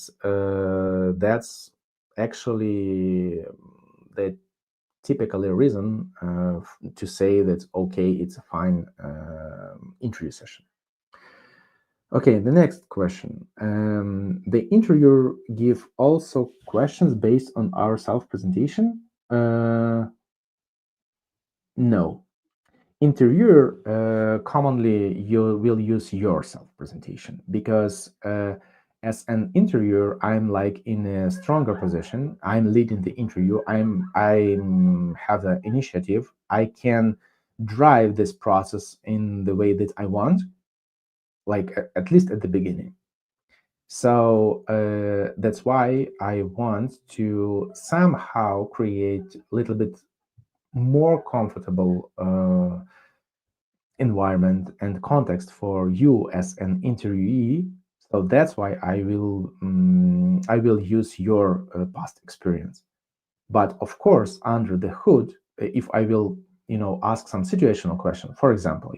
that's actually the typical reason to say that okay, it's a fine interview session. Okay, the next question. The interviewer give also questions based on our self-presentation? No. Interviewer commonly you will use your self-presentation, because as an interviewer, I'm like in a stronger position. I'm leading the interview. I have the initiative. I can drive this process in the way that I want, like at least at the beginning. So that's why I want to somehow create a little bit more comfortable environment and context for you as an interviewee. So that's why I will use your past experience. But of course, under the hood, if I will ask some situational question, for example,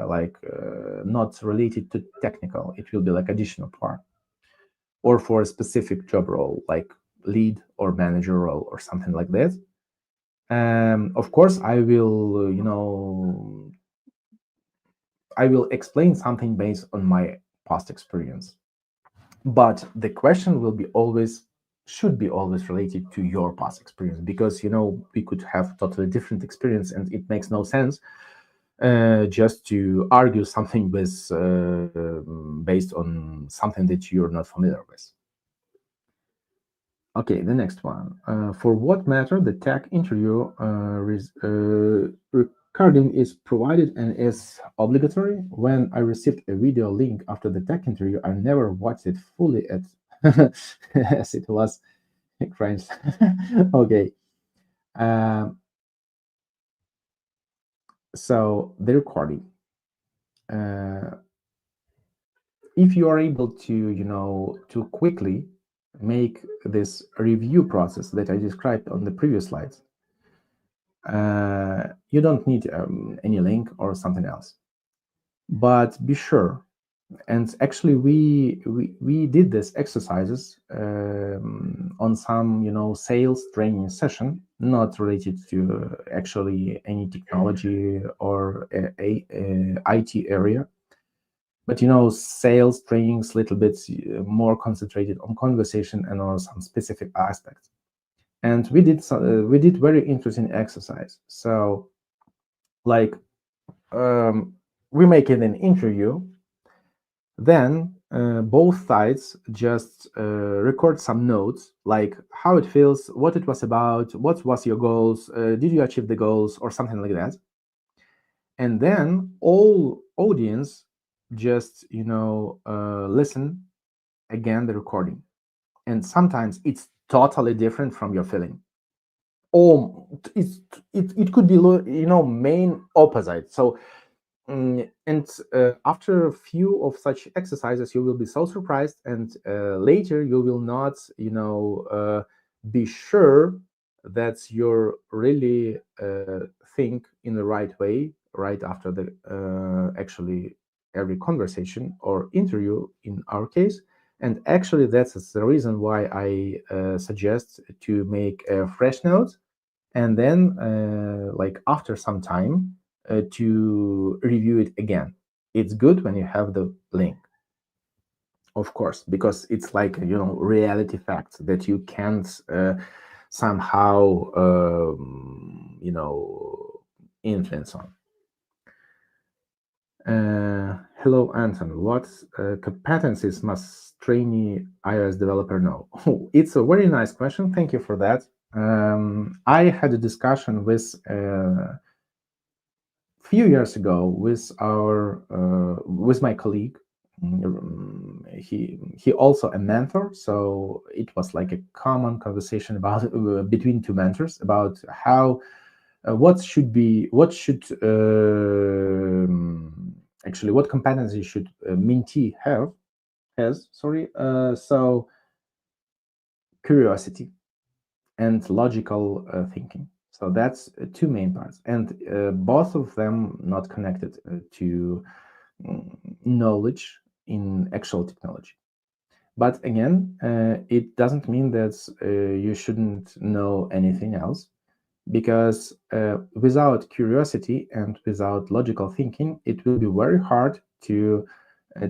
like not related to technical, it will be like additional part, or for a specific job role like lead or manager role or something like that. Of course, I will explain something based on my past experience, but the question will be always should be always related to your past experience, because we could have totally different experience, and it makes no sense just to argue something with based on something that you're not familiar with. Okay, the next one. For what matter the tech interview Recording is provided and is obligatory. When I received a video link after the tech interview, I never watched it fully as it was cringe. Okay. So the recording. If you are able to quickly make this review process that I described on the previous slides, you don't need any link or something else. But be sure, and actually we did this exercises on some sales training session, not related to actually any technology or a IT area, but sales trainings little bit more concentrated on conversation and on some specific aspects. And we did very interesting exercise. So like we make it an interview, then both sides just record some notes, like how it feels, what it was about, what was your goals, did you achieve the goals, or something like that. And then all audience just listen again the recording, and sometimes it's totally different from your feeling. Or it could be main opposite. So and after a few of such exercises, you will be so surprised, and later you will not be sure that you're really think in the right way right after the actually every conversation or interview in our case. And actually that's the reason why I suggest to make fresh notes, and then like after some time to review it again. It's good when you have the link, of course, because it's like reality facts that you can't somehow influence on. Hello, Anton. What competencies must trainee iOS developer know? Oh, it's a very nice question. Thank you for that. I had a discussion with few years ago with my colleague. He also a mentor, so it was like a common conversation about between two mentors about how what competency should mentee has. So curiosity and logical thinking. So that's two main parts, and both of them not connected to knowledge in actual technology. But again, it doesn't mean that you shouldn't know anything else, because without curiosity and without logical thinking, it will be very hard to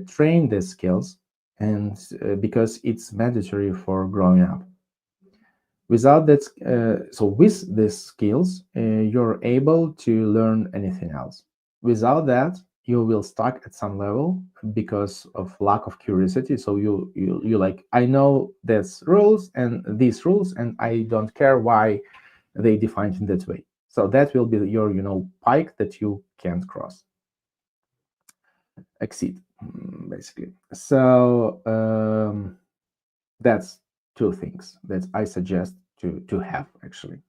train these skills, and because it's mandatory for growing up. Without that, so with these skills, you're able to learn anything else. Without that, you will stuck at some level because of lack of curiosity. So you like, I know these rules, and I don't care why they defined in that way. So that will be your pike that you can't cross, exceed, basically. So that's two things that I suggest to have actually.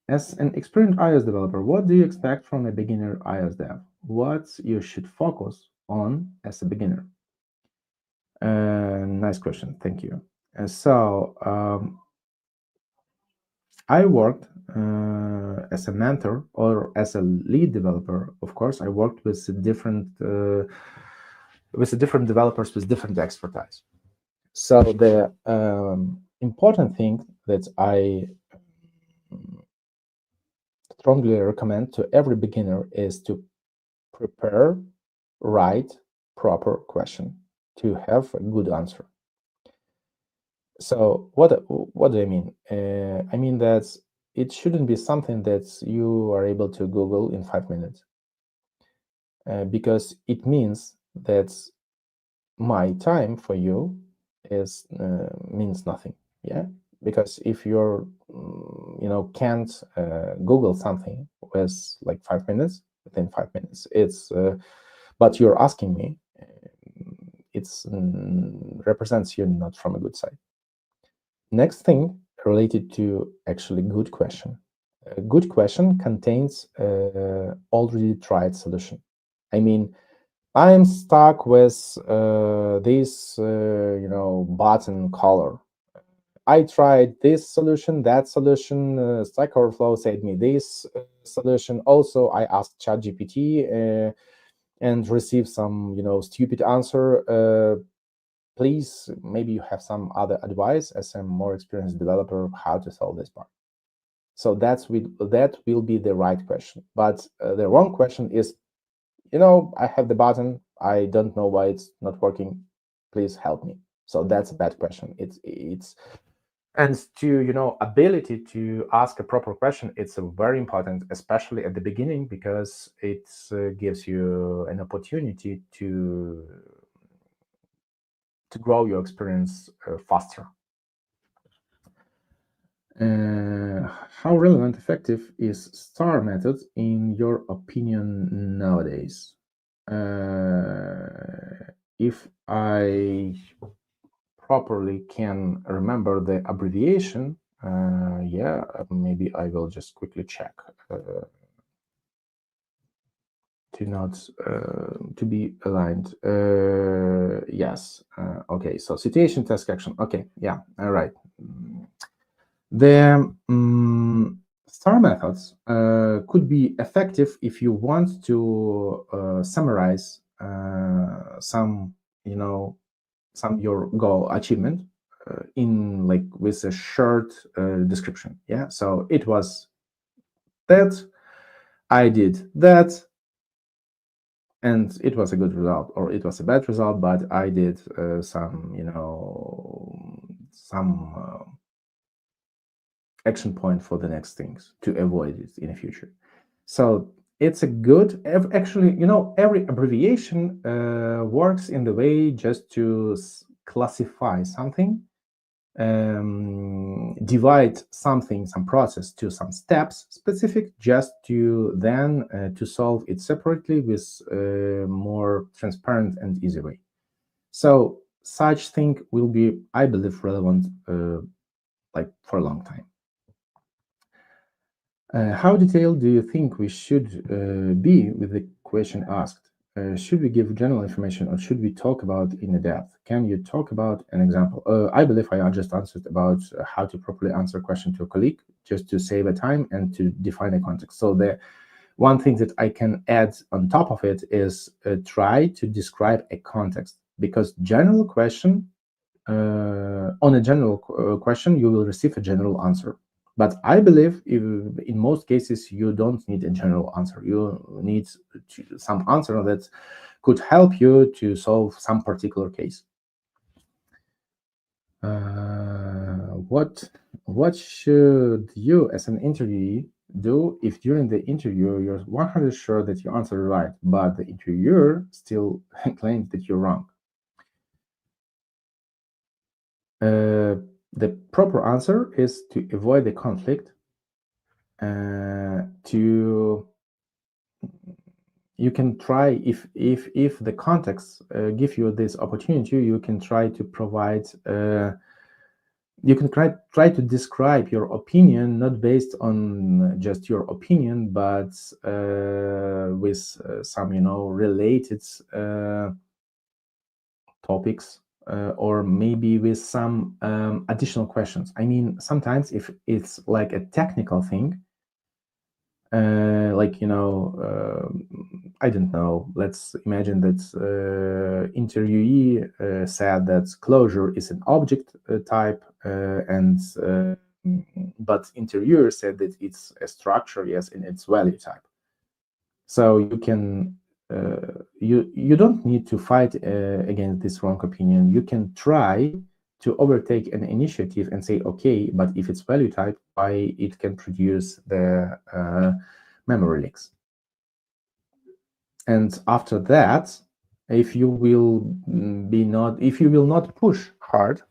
As an experienced iOS developer, what do you expect from a beginner iOS dev? What you should focus on as a beginner? Nice question, thank you. I worked as a mentor or as a lead developer. Of course, I worked with different developers with different expertise. So the important thing that I strongly recommend to every beginner is to prepare right proper question to have a good answer. So what do I mean? I mean that it shouldn't be something that you are able to Google in 5 minutes, because it means that my time for you is means nothing. Yeah, because if you're can't Google something with like 5 minutes, within 5 minutes. It's but you're asking me, it's represents you not from a good side. Next thing related to actually good question. A good question contains already tried solution. I mean, I'm stuck with this, button color. I tried this solution, that solution. Stack Overflow said me this solution. Also, I asked ChatGPT and received some, stupid answer. Please, maybe you have some other advice as a more experienced developer how to solve this part. So that will be the right question. But the wrong question is, I have the button, I don't know why it's not working. Please help me. So that's a bad question. It's and to ability to ask a proper question, it's very important, especially at the beginning, because it gives you an opportunity to grow your experience faster. How relevant, effective is STAR method in your opinion nowadays? If I properly can remember the abbreviation, yeah, maybe I will just quickly check to be aligned. Yes. Okay. So situation, task, action. Okay. Yeah. All right. The STAR methods could be effective if you want to summarize some your goal achievement in with a short description. Yeah, so it was that, I did that, and it was a good result, or it was a bad result, but I did some action point for the next things to avoid it in the future. So it's a good, actually, every abbreviation works in the way just to classify something, divide something, some process to some steps specific, just to then to solve it separately with a more transparent and easy way. So such thing will be, I believe, relevant for a long time. How detailed do you think we should be with the question asked? Should we give general information, or should we talk about in depth? Can you talk about an example? I believe I just answered about how to properly answer a question to a colleague, just to save a time and to define a context. So the one thing that I can add on top of it is try to describe a context, because general question, on a general question, you will receive a general answer. But I believe in most cases, you don't need a general answer. You need some answer that could help you to solve some particular case. What should you, as an interviewee, do if during the interview you're 100% sure that you answered right, but the interviewer still claims that you're wrong? The proper answer is to avoid the conflict. You can try, if the context give you this opportunity, you can try to provide. You can try to describe your opinion not based on just your opinion, but with some related topics. Or maybe with some additional questions. I mean, sometimes if it's like a technical thing, I don't know, let's imagine that interviewee said that closure is an object type, but interviewer said that it's a structure, yes, and it's value type. So you can you don't need to fight against this wrong opinion. You can try to overtake an initiative and say, okay, but if it's value type, why it can produce the memory leaks? And after that, if you will not push hard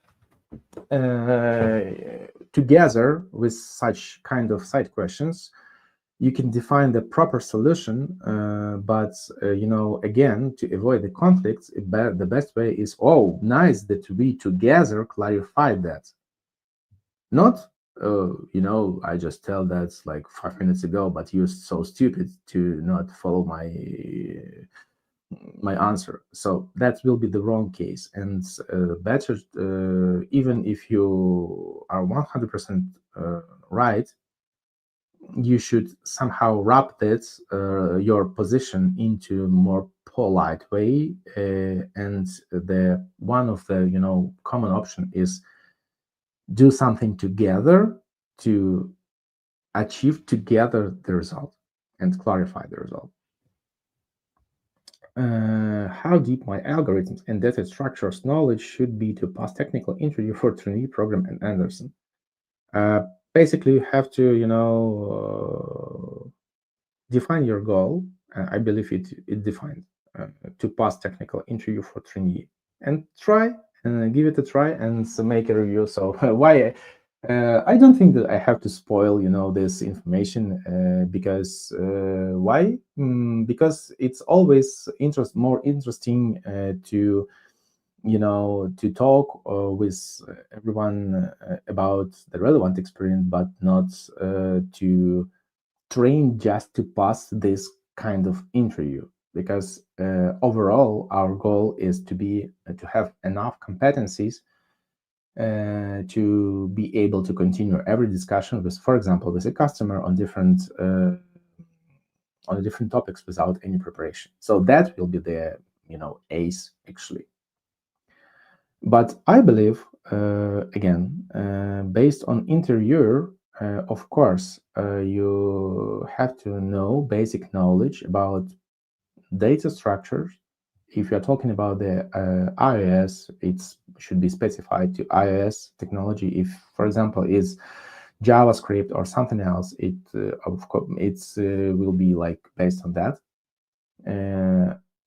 together with such kind of side questions, You can define the proper solution, but again, to avoid the conflicts, the best way is, oh, nice that we together clarified that. Not, I just tell that like 5 minutes ago, but you're so stupid to not follow my answer. So that will be the wrong case, and better, even if you are 100% right, you should somehow wrap that your position into a more polite way, and the one of the common option is do something together to achieve together the result and clarify the result. How deep my algorithms and data structures knowledge should be to pass technical interview for trainee program in Andersen. Basically, you have to, define your goal. I believe it defined to pass technical interview for trainee, and try and give it a try and make a review. So why? I don't think that I have to spoil, this information because why? Because it's always more interesting to to talk with everyone about the relevant experience, but not to train just to pass this kind of interview. Because overall, our goal is to have enough competencies to be able to continue every discussion with, for example, with a customer on different topics without any preparation. So that will be the ace actually. But I believe, again, based on interviewer, of course, you have to know basic knowledge about data structures. If you're talking about the iOS, it should be specified to iOS technology. If, for example, is JavaScript or something else, it of course will be like based on that.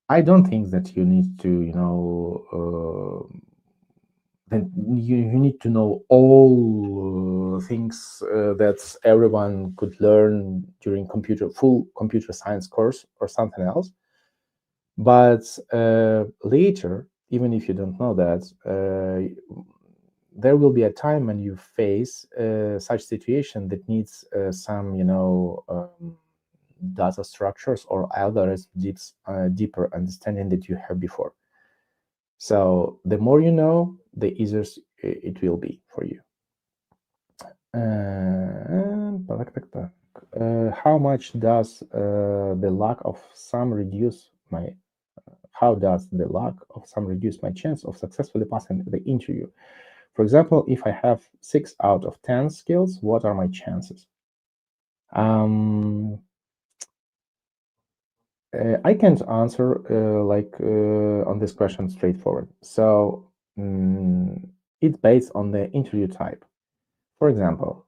I don't think that you need to then you need to know all things that everyone could learn during full computer science course or something else. But later, even if you don't know that, there will be a time when you face such situation that needs some, data structures or algorithms deeper understanding that you have before. So the more you know, the easier it will be for you. How much does the lack of some reduce my chance of successfully passing the interview? For example, if I have 6 out of 10 skills, what are my chances? I can't answer on this question straightforward. So it's based on the interview type. For example,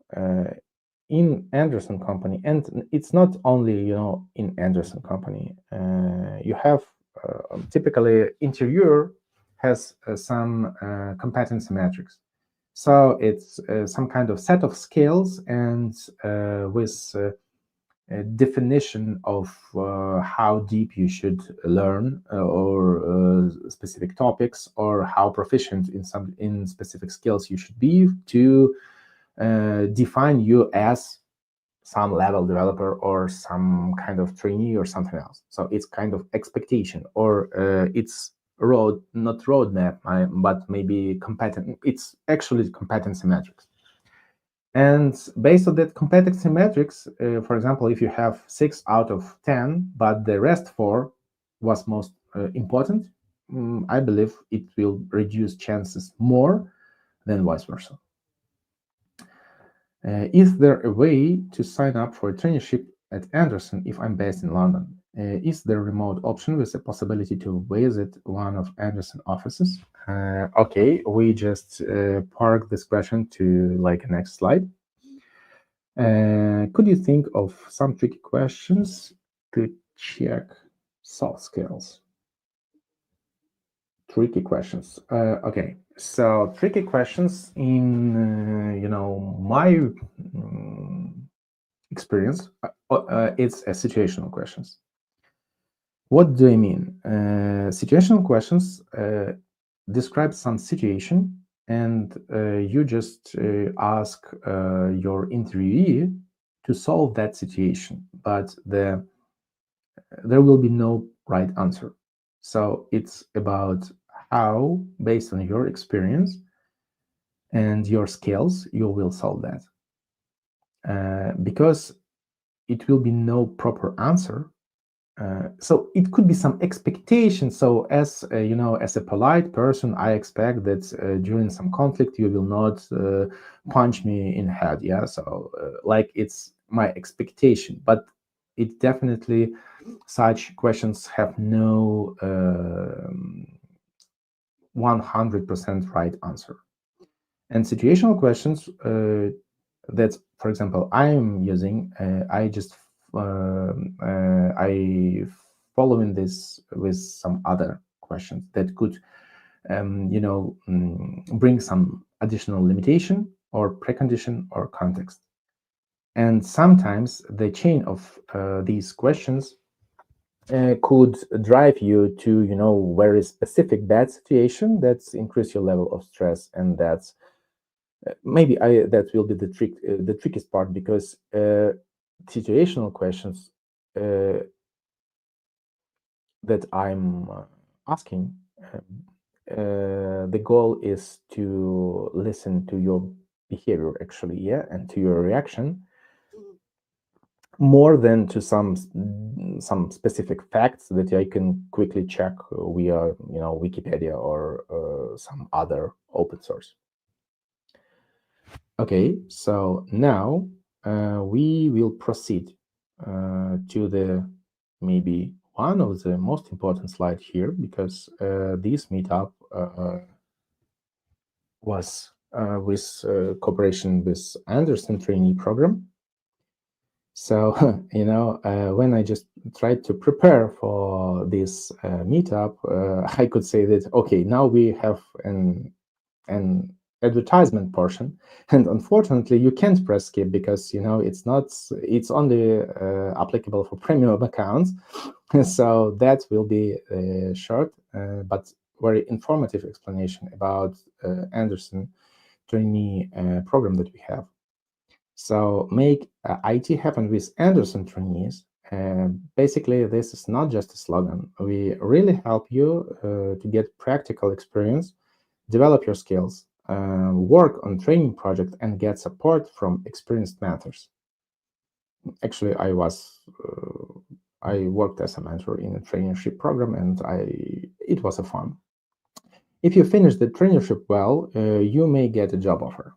in Andersen company, and it's not only in Andersen company, you have typically interviewer has some competency metrics. So it's some kind of set of skills and with a definition of how deep you should learn or specific topics, or how proficient in specific skills you should be to define you as some level developer or some kind of trainee or something else. So it's kind of expectation, or it's not roadmap, but maybe competent. It's actually competency metrics. And based on that competency metrics, for example, if you have 6 out of 10, but the rest 4 was most important, I believe it will reduce chances more than vice versa. Is there a way to sign up for a traineeship at Andersen if I'm based in London? Is there a remote option with the possibility to visit one of Andersen offices? Okay, we just park this question to like next slide. Could you think of some tricky questions to check soft skills? Tricky questions. Okay, so tricky questions in my experience. It's a situational questions. What do I mean? Situational questions describe some situation, and you just ask your interviewee to solve that situation, but there will be no right answer. So it's about how, based on your experience and your skills, you will solve that. Because it will be no proper answer. So it could be some expectation. So as you know, as a polite person, I expect that during some conflict you will not punch me in the head. Yeah. So like it's my expectation, but it definitely such questions have no 100% right answer. And situational questions that, for example, I'm using, I following this with some other questions that could, bring some additional limitation or precondition or context. And sometimes the chain of these questions could drive you to, very specific bad situation that's increase your level of stress, and that's maybe that will be the trickiest part, because situational questions that I'm asking, the goal is to listen to your behavior actually, yeah, and to your reaction, more than to some specific facts that I can quickly check via Wikipedia or some other open source. Okay, so now we will proceed to the maybe one of the most important slide here, because this meetup was with cooperation with Andersen trainee program. So when I just tried to prepare for this meetup, I could say that okay, now we have an advertisement portion, and unfortunately you can't press skip because it's only applicable for premium accounts. So that will be a short but very informative explanation about Andersen trainee program that we have. So make IT happen with Andersen trainees. Basically, this is not just a slogan. We really help you to get practical experience, develop your skills, work on training project, and get support from experienced mentors. Actually, I worked as a mentor in a traineeship program, and it was a fun. If you finish the traineeship well, you may get a job offer.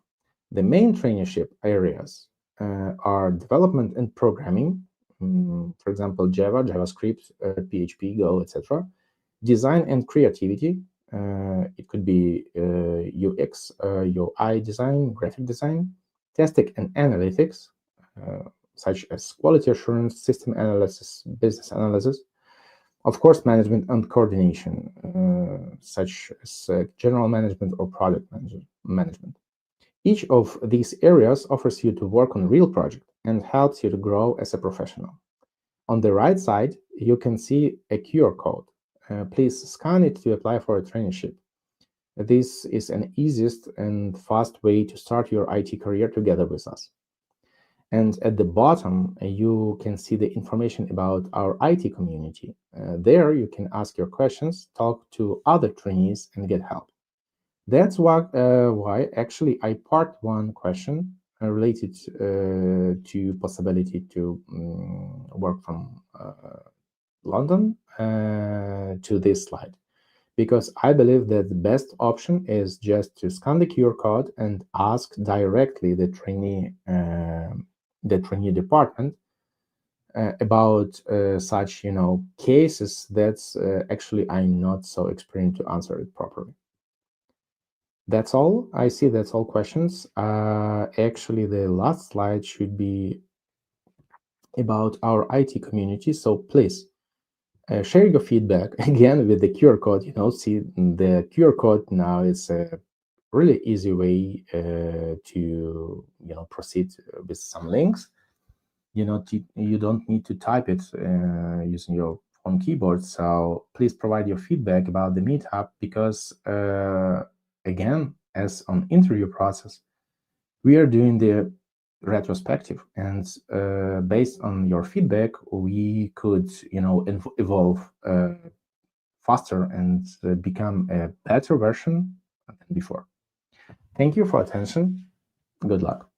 The main traineeship areas are development and programming, for example, Java, JavaScript, PHP, Go, etc. Design and creativity. It could be UX, UI design, graphic design, testing and analytics, such as quality assurance, system analysis, business analysis. Of course, management and coordination, such as general management or product management. Each of these areas offers you to work on real project and helps you to grow as a professional. On the right side, you can see a QR code. Please scan it to apply for a traineeship. This is an easiest and fast way to start your IT career together with us. And at the bottom, you can see the information about our IT community. There, you can ask your questions, talk to other trainees, and get help. That's why actually I part one question related to possibility to work from London to this slide, because I believe that the best option is just to scan the QR code and ask directly the trainee department about such cases that's actually I'm not so experienced to answer it properly. That's all. I see that's all questions. Actually, the last slide should be about our IT community. So please share your feedback again with the QR code. See the QR code now is a really easy way to proceed with some links. you don't need to type it using your phone keyboard. So please provide your feedback about the meetup, because again, as an interview process, we are doing the retrospective, and based on your feedback, we could evolve faster and become a better version than before. Thank you for attention. Good luck.